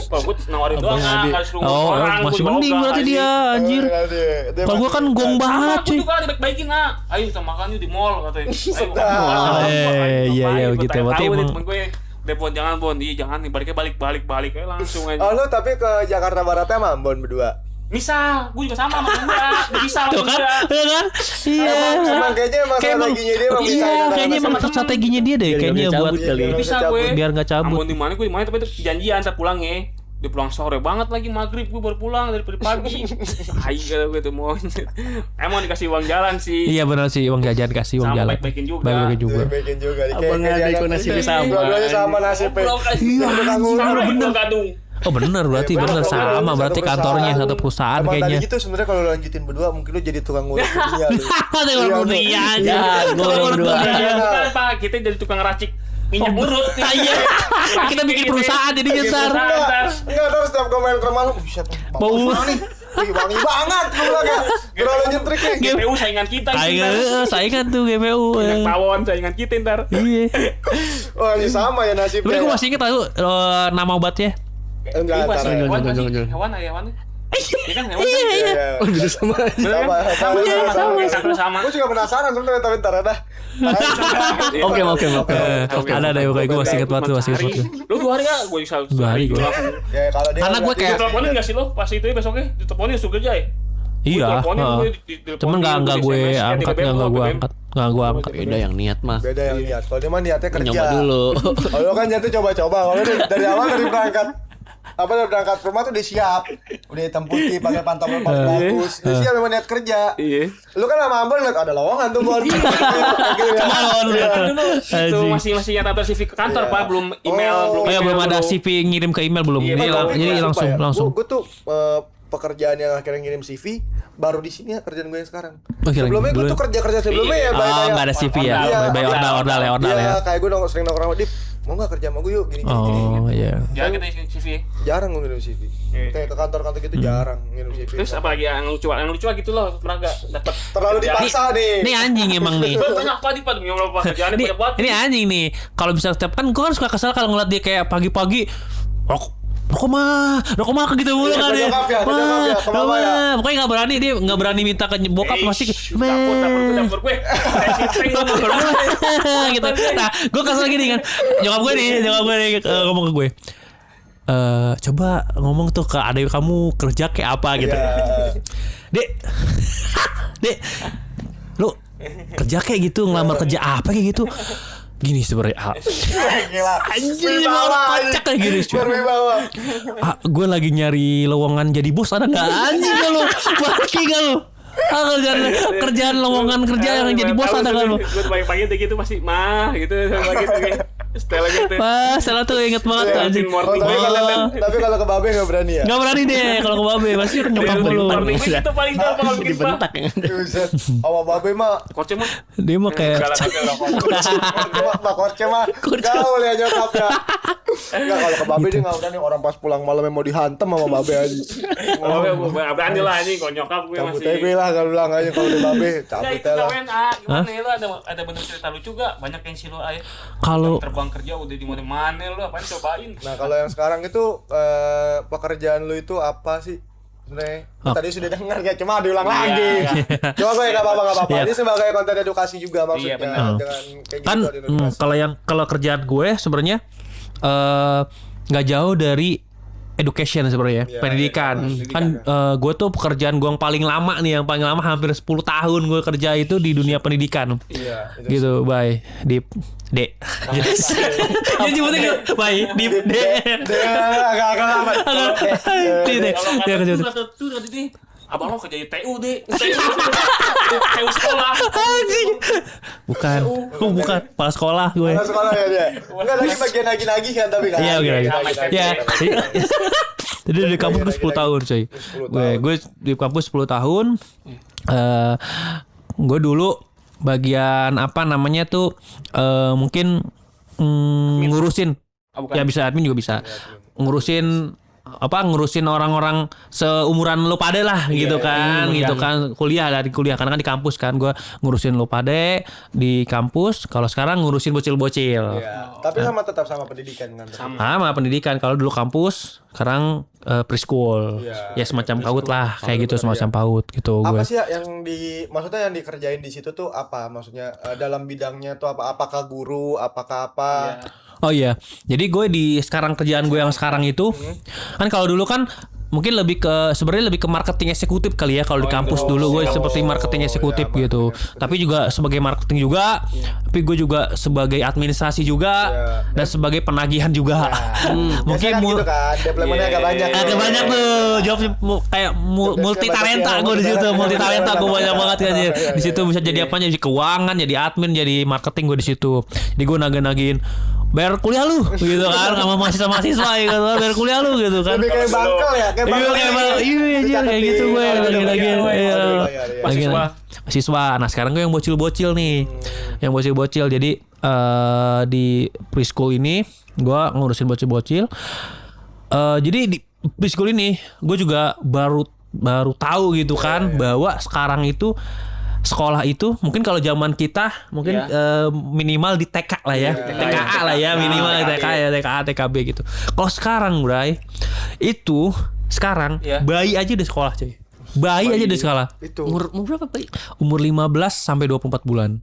Pak gue nawarin doang enggak disuruh orang. Masih mending berarti dia anjir. Kalau gue kan gong banget cuy. Gue juga dibaik-baikin Ayo kita makan yuk di mall katanya. Iya gitu berarti emang. Temen gue Bon jangan Bon, jangan nih balik aja langsung aja. Oh lu tapi ke Jakarta Baratnya sama Bon berdua? Misal, gue juga sama gua. Bisa Tuh kan? Iya kan? Iya. Emang kayaknya strateginya dia emang bisa. Iya, kayaknya emang strateginya dia deh kayaknya buat Bisa gue. biar enggak cabut. Ambon di mana gue di mana tapi itu janjian antar pulangnya. Dia pulang sore banget lagi maghrib gue baru pulang dari pagi. Hai kata gue tuh mau. Emang dikasih uang jalan sih. Iya benar sih uang jajan kasih uang Sama jalan. baik-baikin juga. Baik-baikin juga. Baik-baikin juga. Abang adek nasibnya sama. Dua-duanya sama nasibnya. Iya, bener gadung. Oh benar berarti benar sama berarti kantornya satu perusahaan Emang kayaknya. tadi gitu sebenarnya kalau lanjutin berdua mungkin lu jadi tukang ngurus dunia lu. Tukang dunia aja. Tukang dunia. Bukan Pak, kita jadi tukang racik minyak urut. Iya. Kita bikin perusahaan jadi nyetar. Enggak terus setiap gue main ke rumah lu, buset. Bau. nih. Wih, wangi banget gue bilang ya. Terlalu nyentrik nih. GPU saingan kita Saingan tuh GPU. minyak tawon saingan kita ntar. Iya. Wah, ini sama ya nasibnya. Tapi gue masih inget tahu nama obatnya. Enggak, Hewan entar. hewan. Iya kan hewan. Iya. Oh, udah sama. Sama. Gue juga penasaran sebenarnya tapi ntar ada. Oke. Ada deh pokoknya gue masih inget banget tuh masih inget banget. Lu 2 hari enggak? Gue bisa 2 hari gue. Ya kalau dia Karena gue kayak diteleponin enggak sih lo pas itu besoknya? Diteleponin suruh kerja ya? iya. Cuman nggak gue angkat nggak gue angkat. Beda yang niat mah. beda yang niat. Kalau dia mah niatnya kerja. Nyoba dulu. Kalau kan niatnya coba-coba. Kalau dari awal dari berangkat dari berangkat ke rumah tuh udah siap, udah hitam putih, pakai pantofel bagus, udah siap memang niat kerja. Iya. Lu kan sama Ambon liat ada lowongan tuh buat Itu masih nyata CV ke kantor Pak, belum email, Oh ya belum ada CV ngirim ke email belum. Jadi langsung. Gue tuh pekerjaan yang akhirnya ngirim CV baru di sini ya kerjaan gue yang sekarang. Sebelumnya gue tuh kerja sebelumnya ya nggak ada CV ya, by ordal ya. Kayak gue sering nongkrong sama Dip, mau nggak kerja sama gue yuk gini. Oh iya. Jangan kita CV. Jarang gue ngirim CV. Kayak ke kantor-kantor gitu jarang ngirim CV. Terus apa lagi yang lucu gitu loh, pernah gak dapat Terlalu dipaksa nih. Ini anjing emang nih. banyak apa di Pak demi Allah Pak kerjaannya banyak banget. Ini anjing nih. Kalau bisa setiap kan gue kan suka kesel kalau ngeliat dia kayak pagi-pagi rokok mah gitu mulu kan dia. Pokoknya nggak berani dia nggak berani minta ke bokap masih dapur gue. gitu. Nah, gue kesel gini kan. Nyokap gue nih ngomong ke gue. Coba ngomong tuh ke adik kamu kerja kayak apa gitu. Dek, lu kerja kayak gitu, ngelamar kerja apa kayak gitu. Gini sebenarnya Gila. anjing kocak kayak gini Berwibawa. gue lagi nyari lowongan jadi bos ada nggak anjing gak lu baki gak lu kerjaan lowongan kerja yang jadi bos ada nggak lu gue pagi-pagi gitu masih gitu setelah gitu setelah tuh inget banget tuh anjing Tapi kalau ke Babe nggak berani ya? nggak berani deh kalau ke Babe pasti nyokap dulu itu paling tahu bakal bikin Dibentak ya. Buset. Sama Babe mah Korce mah dia mah kayak Pak Korce mah gaul ya nyokapnya. Enggak kalau ke Babe dia nggak berani orang pas pulang malamnya mau dihantam sama Babe aja. berani lah anjing kalau nyokap gue Cabut masih aja lah kalau bilang aja kalau di Babe cabut itu lah. WNA gimana ya lo ada bener cerita lucu gak banyak yang silo aja kalau terbang kerja udah di mana lu apain cobain. Nah kalau yang sekarang itu pekerjaan lu itu apa sih sebenarnya? Tadi sudah dengar ya, cuma diulang lagi. Coba gue nggak apa-apa. Ini sebagai konten edukasi juga maksudnya. Dengan kayak kan gitu, kalau kerjaan gue sebenarnya nggak jauh dari education sebenarnya pendidikan. Kan gue tuh pekerjaan gue yang paling lama nih, hampir 10 tahun gue kerja itu di dunia pendidikan. Iya. Gitu, bye. Dip. Dek. Ya jemputnya gitu. Bye. Dip. Dek. Agak lama. Dek. Abang lo kerja di TU deh. TU sekolah. Anjing. Bukan. Kepala sekolah gue. Kepala sekolah ya dia. Enggak lagi bagian nagih-nagih kan tapi kan. Iya, lagi. Ya. Jadi di kampus gue 10 tahun, coy. Gue di kampus 10 tahun. Gue dulu bagian apa namanya tuh mungkin ngurusin. Ya bisa admin juga bisa. Ngurusin orang-orang seumuran lu pade lah gitu kan kuliah karena kan di kampus kan gue ngurusin lu pade di kampus. Kalau sekarang ngurusin bocil-bocil. Tapi tetap sama pendidikan kan. Sama pendidikan. Kalau dulu kampus, sekarang preschool. Ya semacam PAUD lah, kayak gitu semacam PAUD gitu. Apa sih yang maksudnya yang dikerjain di situ tuh apa? Maksudnya dalam bidangnya tuh apa? Apakah guru? Apakah apa? Oh iya, jadi gue di sekarang kerjaan gue yang sekarang itu kan kalau dulu kan mungkin lebih ke sebenarnya lebih ke marketing eksekutif kali ya kalau di kampus dulu gue seperti marketing eksekutif gitu. Tapi juga sebagai marketing juga, tapi gue juga sebagai administrasi juga dan sebagai penagihan juga. Mungkin gitu kan, developmentnya agak banyak. Agak banyak tuh, job kayak multi talenta gue di situ, multi talenta gue banyak banget kan. Di situ bisa jadi apa? Jadi keuangan, jadi admin, jadi marketing gue di situ. Jadi gue nagih-nagihin bayar kuliah lu gitu kan sama mahasiswa gitu kan, bayar kuliah lu gitu kan. Lebih kayak bangkel ya, kayak kayak gitu gue lagi mahasiswa. Nah sekarang gue yang bocil-bocil nih, yang bocil-bocil. Jadi di preschool ini gue ngurusin bocil-bocil. Jadi di preschool ini gue juga baru tahu gitu kan bahwa sekarang itu sekolah itu mungkin kalau zaman kita mungkin minimal di TK lah ya, TKA lah ya, minimal TK ya, TKA, TKB gitu. Kalau sekarang Bray itu sekarang bayi aja di sekolah coy. Bayi aja di sekolah. Itu. Umur berapa, Pak? Umur 15 sampai 24 bulan.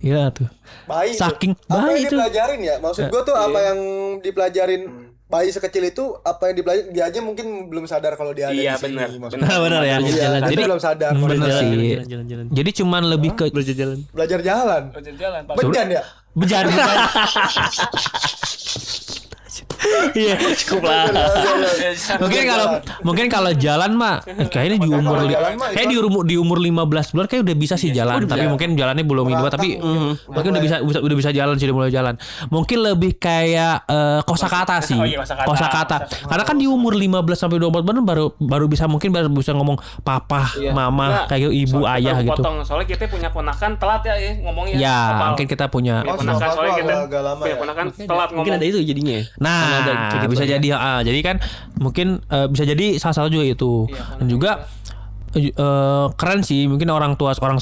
Iya tuh. Bayi saking itu. Apa bayi yang itu dipelajarin ya? Maksud gue tuh apa yang dipelajarin bayi sekecil itu, apa yang dipelajari dia aja mungkin belum sadar kalau dia ada di sini. Benar ya. Jadi belum sadar. Bener sih. Jalan-jalan. Jadi cuman lebih ke Belajar jalan. Belajar jalan. Bejan ya? bejan. Iya, cukup lah. Mungkin kalau jalan mah kayaknya di umur 15 bulan kayak udah bisa sih jalan, tapi mungkin jalannya belum ini tapi mungkin udah bisa jalan sih, udah mulai jalan. Mungkin lebih kayak kosakata sih. Kosakata. Karena kan di umur 15 sampai 24 bulan baru bisa ngomong papa, mama, kayak ibu, ayah gitu. Soalnya kita punya ponakan telat ya ngomongnya. Ya, mungkin kita punya ponakan, soalnya kita punya ponakan telat ngomong. Mungkin ada itu jadinya. Nah, bisa jadi jadi kan mungkin bisa jadi salah satu juga itu. Dan juga keren sih mungkin orang tua sekarang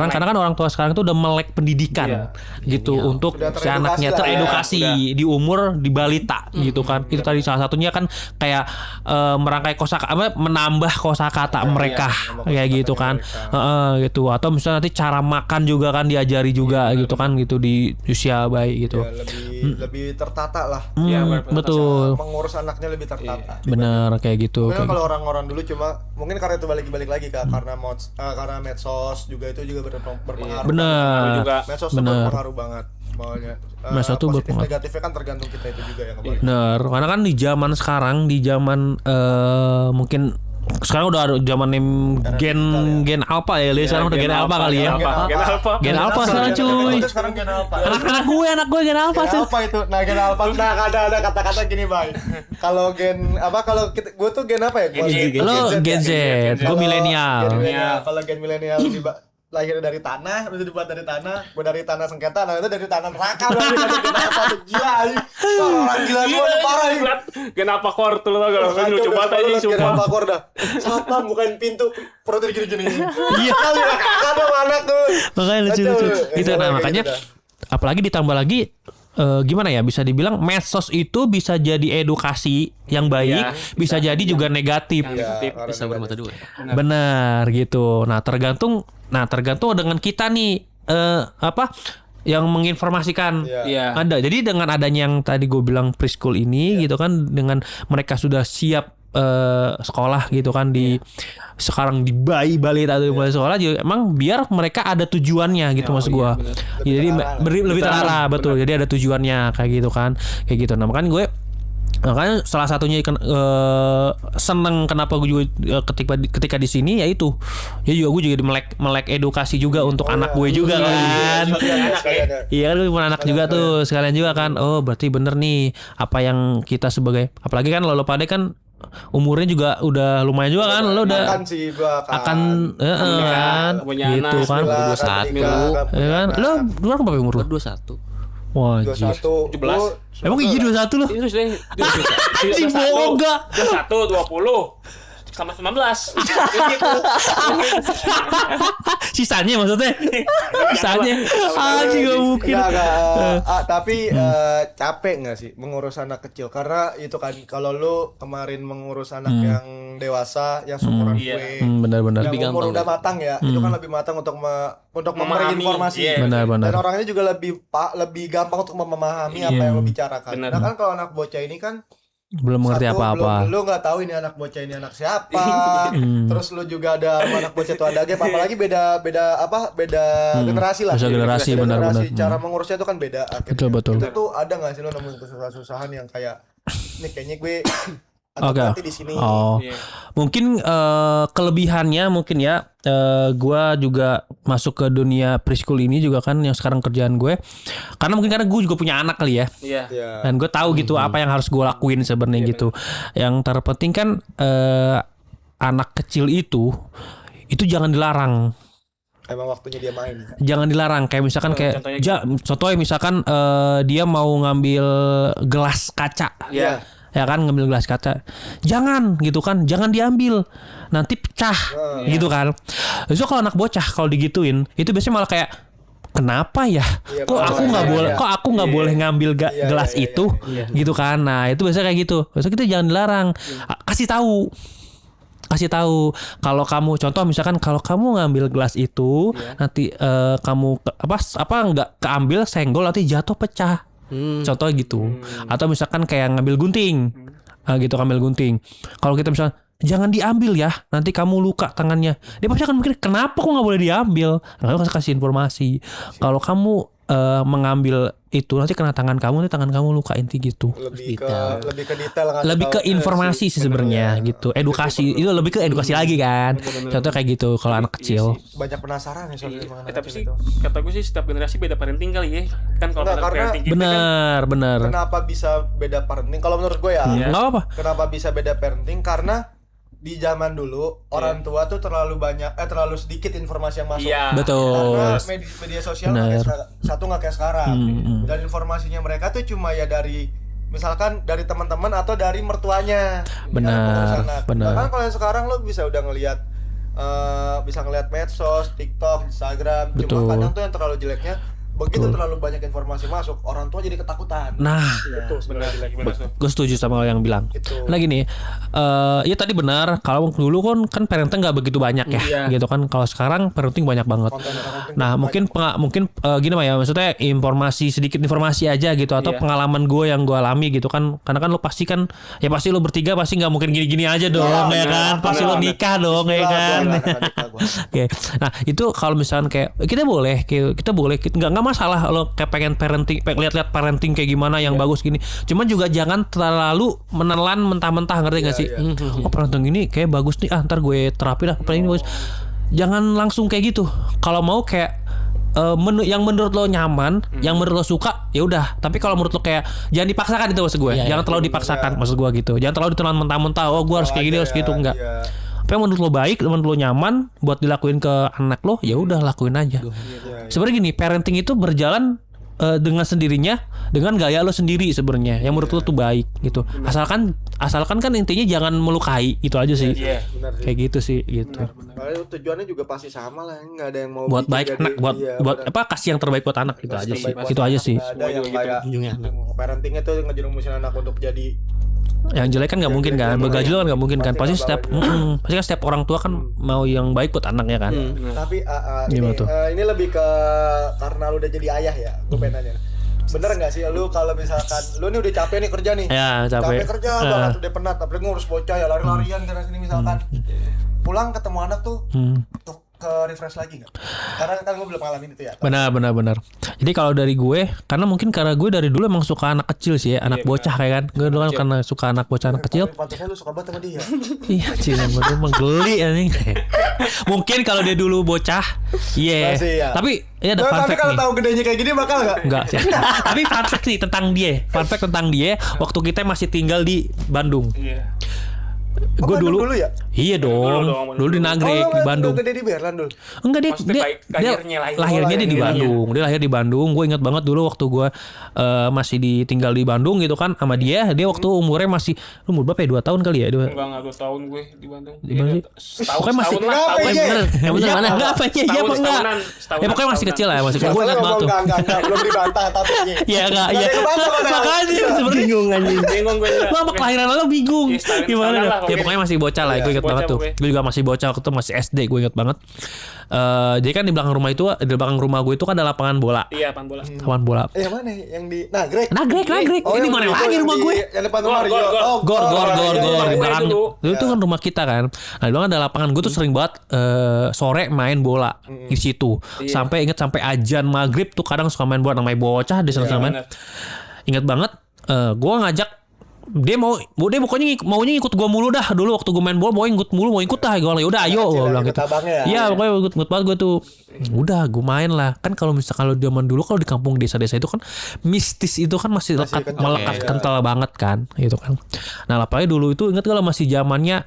karena kan orang tua sekarang itu udah melek pendidikan gitu untuk si anaknya teredukasi di umur di balita gitu kan. Itu tadi salah satunya kan kayak merangkai menambah kosakata mereka kayak gitu kan. Gitu, atau misalnya nanti cara makan juga kan diajari juga gitu kan, gitu di usia bayi gitu. Lebih tertata lah. Betul. Mengurus anaknya lebih tertata. Benar kayak gitu. Mungkin kalau orang-orang dulu cuma mungkin karena itu balik lagi Kak, karena medsos juga itu juga berpengaruh. Benar. Medsos itu berpengaruh banget. Pokoknya medsos itu positif negatifnya kan tergantung kita itu juga ya. Benar. Karena kan di zaman sekarang, mungkin sekarang udah ada zaman gen alpha ya, sekarang udah gen alpha kali ya. Gen alpha sekarang cuy. Sekarang gen alpha. Anak gue gen alpha tuh. Apa itu? Nah, gen alpha. Nah, ada kata-kata gini, Bay. Kalau gue tuh gen apa ya? Lo gen Z, gue milenial. Kalau gen milenial lahir dari tanah, terus dibuat dari tanah, gue dari tanah sengketa, nah itu dari tanah neraka berarti kan kita apa tuh gila aja. Orang gila gue parah ini. Kenapa kor tuh lo gak lucu banget aja sumpah. Kenapa kor dah? Satpam bukain pintu, perutnya gini-gini. Iya kali ya, ada anak tuh. Makanya lucu. Itu nah makanya apalagi ditambah lagi gimana ya, bisa dibilang medsos itu bisa jadi edukasi yang baik, bisa jadi juga negatif. Bisa bermata dua. Benar gitu. Nah tergantung dengan kita nih yang menginformasikan. Ada. Jadi dengan adanya yang tadi gue bilang preschool ini gitu kan, dengan mereka sudah siap sekolah gitu kan sekarang di balita atau mulai sekolah juga, emang biar mereka ada tujuannya gitu maksud gue. Jadi lebih terarah, betul. Jadi ada tujuannya kayak gitu kan, kayak gitu. Nah makanya salah satunya seneng kenapa gue juga ketika di sini yaitu ya juga gue juga melek edukasi juga untuk anak gue juga kan. Iya kan, gue punya anak juga tuh sekalian juga kan. Oh berarti bener nih apa yang kita sebagai, apalagi kan lo pada kan umurnya juga udah lumayan juga kan, lo udah akan sih gua kan gitu kan 21 ya kan. Lo berapa umur lo? 21. Wah, 21 17. Emang iya 21 lo? Itu sudah. Anjing bohong enggak? 21 20 sama 19. Gitu. Sisanya maksudnya? Sisanya? Anjing gak mungkin. Tapi capek gak sih mengurus anak kecil? Karena itu kan kalau lu kemarin mengurus anak yang dewasa, yang seumuran gue, benar-benar yang lebih umur gampang udah matang ya, itu kan lebih matang untuk memberi informasi. Benar-benar. Dan orangnya juga lebih gampang untuk memahami apa yang lu bicarakan. Nah kan kalau anak bocah ini kan Belum mengerti apa-apa. Lu nggak tahu ini anak bocah ini anak siapa. Terus lu juga ada anak bocah itu ada gap, apalagi beda generasi lah. Beda generasi, benar-benar. Cara mengurusnya itu kan beda. Betul. Itu tuh ada nggak sih lu nemuin kesusahan yang kayak nih kayaknya gue Oke. di sini. Mungkin kelebihannya mungkin ya, gue juga masuk ke dunia preschool ini juga kan yang sekarang kerjaan gue. Karena gue juga punya anak kali ya. Iya. Dan gue tahu gitu apa yang harus gue lakuin sebenarnya gitu. Yang terpenting kan anak kecil itu jangan dilarang. Emang waktunya dia main. Jangan dilarang, kayak misalkan contohnya misalkan dia mau ngambil gelas kaca. Iya. Ya kan, ngambil gelas kaca, jangan gitu kan, jangan diambil, nanti pecah gitu kan. Terus kalau anak bocah kalau digituin itu biasanya malah kayak kenapa ya, kok aku nggak boleh ngambil gelas itu gitu kan. Nah itu biasanya kayak gitu. Biasanya kita jangan dilarang, kasih tahu kalau kamu, contoh misalkan kalau kamu ngambil gelas itu nanti kamu nggak keambil, senggol, nanti jatuh pecah. Contoh gitu. Atau misalkan kayak ngambil gunting, gitu, ngambil gunting. Kalau kita misalkan jangan diambil ya, nanti kamu luka tangannya. Dia pasti akan mikir kenapa kok nggak boleh diambil. Lalu kasih informasi. Kalau kamu mengambil itu nanti kena tangan kamu, nanti tangan kamu luka, inti gitu. Lebih ke detail. Lebih ke informasi sih sebenarnya gitu. Edukasi itu lebih ke edukasi lagi kan. Contoh kayak gitu kalau anak kecil. Banyak penasaran ya soal Tapi sih kata gue sih setiap generasi beda parenting kali ya. Kan kalau parenting gitu benar. Kenapa bisa beda parenting? Kalau menurut gue ya, nggak apa. Kenapa bisa beda parenting? Karena di zaman dulu orang tua tuh terlalu sedikit informasi yang masuk. Betul. Karena media sosial nggak kayak sekarang. Dan informasinya mereka tuh cuma ya dari misalkan dari teman-teman atau dari mertuanya. Benar. Bahkan kalau yang sekarang lo bisa udah ngelihat medsos, TikTok, Instagram. Betul. Cuma kadang tuh yang terlalu jeleknya begitu terlalu banyak informasi masuk, orang tua jadi ketakutan. Nah, itu sebenarnya gue setuju sama lo yang bilang. Nah gini, ya tadi benar. Kalau dulu kan parenting nggak begitu banyak ya, gitu kan. Kalau sekarang parenting banyak banget. Nah mungkin gini ya, maksudnya sedikit informasi aja gitu, atau pengalaman gue yang gue alami gitu kan. Karena kan lo pasti lo bertiga pasti nggak mungkin gini-gini aja dong, ya kan. Pasti lo nikah dong, ya kan. Oke. Nah itu kalau misalkan kayak kita boleh nggak masalah lo kayak pengen parenting, lihat parenting kayak gimana yang bagus gini. Cuman juga jangan terlalu menelan mentah-mentah, ngerti gak sih? Oh parenting ini kayak bagus nih, ntar gue terapin lah parenting bagus. Jangan langsung kayak gitu. Kalau mau kayak yang menurut lo nyaman, yang menurut lo suka, ya udah. Tapi kalau menurut lo kayak jangan dipaksakan, itu maksud gue. Jangan terlalu dipaksakan, maksud gue gitu. Jangan terlalu ditelan mentah-mentah. Oh gue harus kayak gini, harus gitu, enggak. Apa yang menurut lo baik, menurut lo nyaman buat dilakuin ke anak lo, ya udah lakuin aja. Sebenarnya gini, parenting itu berjalan dengan sendirinya, dengan gaya lo sendiri sebenarnya. Yang menurut lo tuh baik gitu. Asalkan kan intinya jangan melukai, itu aja sih. Kayak gitu sih gitu. Tujuannya juga pasti sama lah, nggak ada yang mau buat baik anak, buat kasih yang terbaik buat anak, gitu aja sih. Itu aja sih. Ada yang kayak parentingnya tuh ngejerumusin anak untuk jadi yang jelek kan nggak mungkin kan, begajul kan nggak mungkin kan. Pasti setiap orang tua kan mau yang baik buat anaknya kan. Tapi ini lebih ke karena lu udah jadi ayah ya, gue pengen nanya. Bener nggak sih lu kalau misalkan lu nih udah capek nih kerja nih, capek kerja banget, udah penat, tapi ngurus bocah ya lari-larian karena sini misalkan pulang ketemu anak tuh untuk ke refresh lagi nggak? Karena kan gue belum ngalamin itu ya. Benar. Jadi kalau dari gue, karena gue dari dulu emang suka anak kecil sih ya, anak bocah kayak kan. Gue dulu kan karena suka anak bocah, anak kecil. Pantasnya lu suka banget sama dia. Iya, cil yang bener menggeli anjing. Mungkin kalau dia dulu bocah, tapi ini ada fun fact nih. Tapi kalau tahu gedenya kayak gini bakal nggak? Enggak sih. Tapi fun fact nih tentang dia. Fun fact tentang dia, waktu kita masih tinggal di Bandung. Gue dulu ya? Iya dong. Dulu di Nagrek, di Bandung. Gede di Berlan dulu. Enggak, dia lahirnya dia di Bandung. Dia lahir di Bandung. Gue ingat banget dulu waktu gue masih tinggal di Bandung gitu kan sama dia waktu umurnya masih umur berapa ya? 2 tahun kali ya? Enggak 2 tahun gue di Bandung. Di mana sih? Pokoknya masih bener. Yang bener mana? Enggak apa aja? Iya apa enggak? Ya pokoknya masih kecil lah, masih kecil. Gue ingat banget tuh. Enggak, belum dibantah tapi. Iya enggak, iya. Makanya sebenarnya bingung anjing. Bingung gue. Lo kelahiran lo bingung. Gimana? Ya pokoknya masih bocah lah, gue inget bocah banget tuh. pokoknya. Gue juga masih bocah waktu itu, masih SD, gue inget banget. Jadi kan di belakang rumah gue itu kan ada lapangan bola. Iya, pan bola. Lapangan bola. Yang mana yang di Nagrek? Nagrek. Ini yang mana itu, lagi yang rumah di- gue? Yang depan rumah Rio. Gor di belakang dulu. itu kan rumah kita kan. Nah, di belakang ada lapangan. Gue tuh sering banget sore main bola di situ. Sampai azan maghrib tuh kadang suka main bola, namanya bocah di sana main. bener. Ingat banget gue ngajak dia pokoknya maunya ikut gue mulu dah dulu waktu gue main bola, mau ikut dah. Gue udah ayo gue bilang ikut gitu. abangnya ya? Iya pokoknya ikut banget gue tuh. Udah gue main lah. Kan kalau zaman dulu kalau di kampung desa-desa itu kan mistis itu kan masih melekat kental banget kan gitu kan. Nah apalagi dulu itu ingat kalau masih zamannya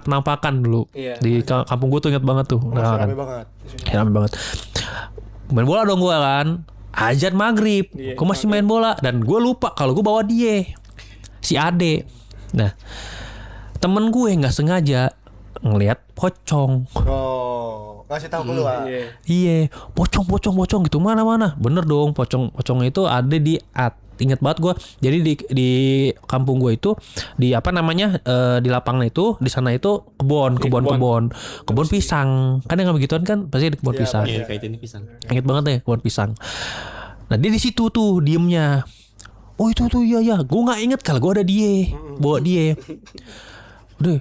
penampakan dulu. Iya. Di kampung gue tuh ingat banget tuh. Masih Nah, rame kan. banget. Rame banget. Main bola dong gue kan. Azan maghrib. Gue masih main bola. Dan gue lupa kalau gue bawa dia. Si Ade. Nah. Temen gue gak sengaja ngelihat pocong. Oh, ngasih tahu keluar. Iya. Pocong gitu. Mana. Bener dong. Pocong itu ada di ingat banget gue. Jadi di kampung gue itu di apa namanya di lapangan itu di sana itu kebun pisang kan yang begituan kan pasti di kebun pisang. Iya, kayak ini pisang. Ingat banget deh kebun pisang. Nah dia di situ tuh diemnya. Oh itu tuh iya. Gue nggak inget kalau gue ada dia bawa dia. Udah.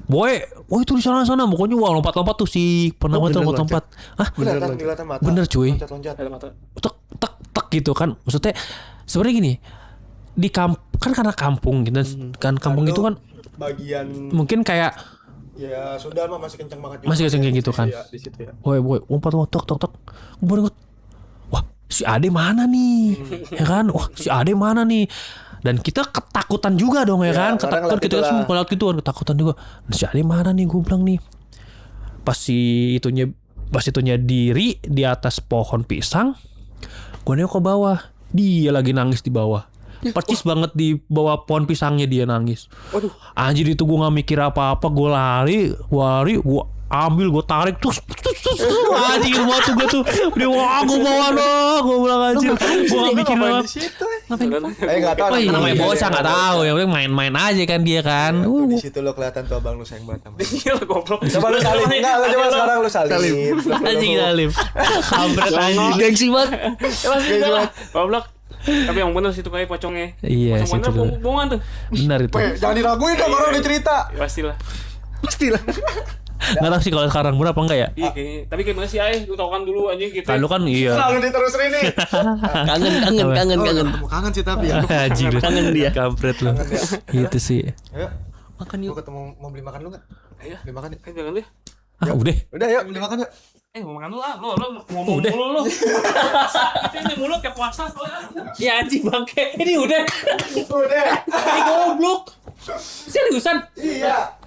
Boy, itu di sana. Pokoknya wah lompat tuh si pernah lompat. Hah? Kelihatan mata. Bener cuy. Loncat. Ada mata. Tek gitu kan. Maksudnya sebenarnya gini. Di kan karena kampung gitu kan kampung itu kan Bagian mungkin kayak ya sudah mah masih kencang banget juga. masih kayak gitu kan. Iya, di situ ya. Boy, lompat tek. Gue baru inget. Wah, si Ade mana nih? Ya kan? Wah, si Ade mana nih? Dan kita ketakutan juga dong ya kan? Ketakutan kita semua kalau gitu ketakutan juga. Si Ade mana nih? Gue bilang nih. Pas itunya diri di atas pohon pisang, gue nengok ke bawah. Dia lagi nangis di bawah. Percis banget di bawah pohon pisangnya dia nangis. Waduh. Anjir itu gue gak mikir apa-apa. Gue lari, gue ambil, gue tarik terus anjir banget tuh gue tuh. Dia wah gue bawa dong. Gue bilang anjir. Gue gak mikir apa. Di situ. Enggak tahu. Namanya bocah gak tahu. Yang penting main-main aja kan dia kan. Di situ lo kelihatan tuh abang lu sayang banget sama. Iya, goblok. Coba lu salib. Enggak, lo coba sekarang lu salib. Anjing Salim. Kampret anjing. Gengsi banget. Goblok. Tapi yang bener sih itu kayak pocongnya. Iya, Pocong situ bener tuh. bohongan tuh. Benar itu. Jangan diraguin dong orang udah cerita. Pastilah. Gak tahu sih kalau sekarang bener apa enggak ya. Iya kayaknya. Tapi kayak mana sih Ay? Lu tau kan dulu anjing kita. Kalau kan iya. Selalu diterusin ini. Kangen. Kangen sih tapi ya. Anjing lu. Kangen dia. Kampret lu. Gitu sih. Ayo. Makan Mau yuk. ketemu mau beli makan lu enggak? Ayo. Beli makan yuk. Jangan lu ya. Ah udah. Udah yuk beli makan yuk. Mau makan lu ah. Lo ngomong mulu lu. Ini mulut kayak puasa soalnya. Ya anjing bangke. Ini udah. Udah. Ini goblok. Seriusan? Iya.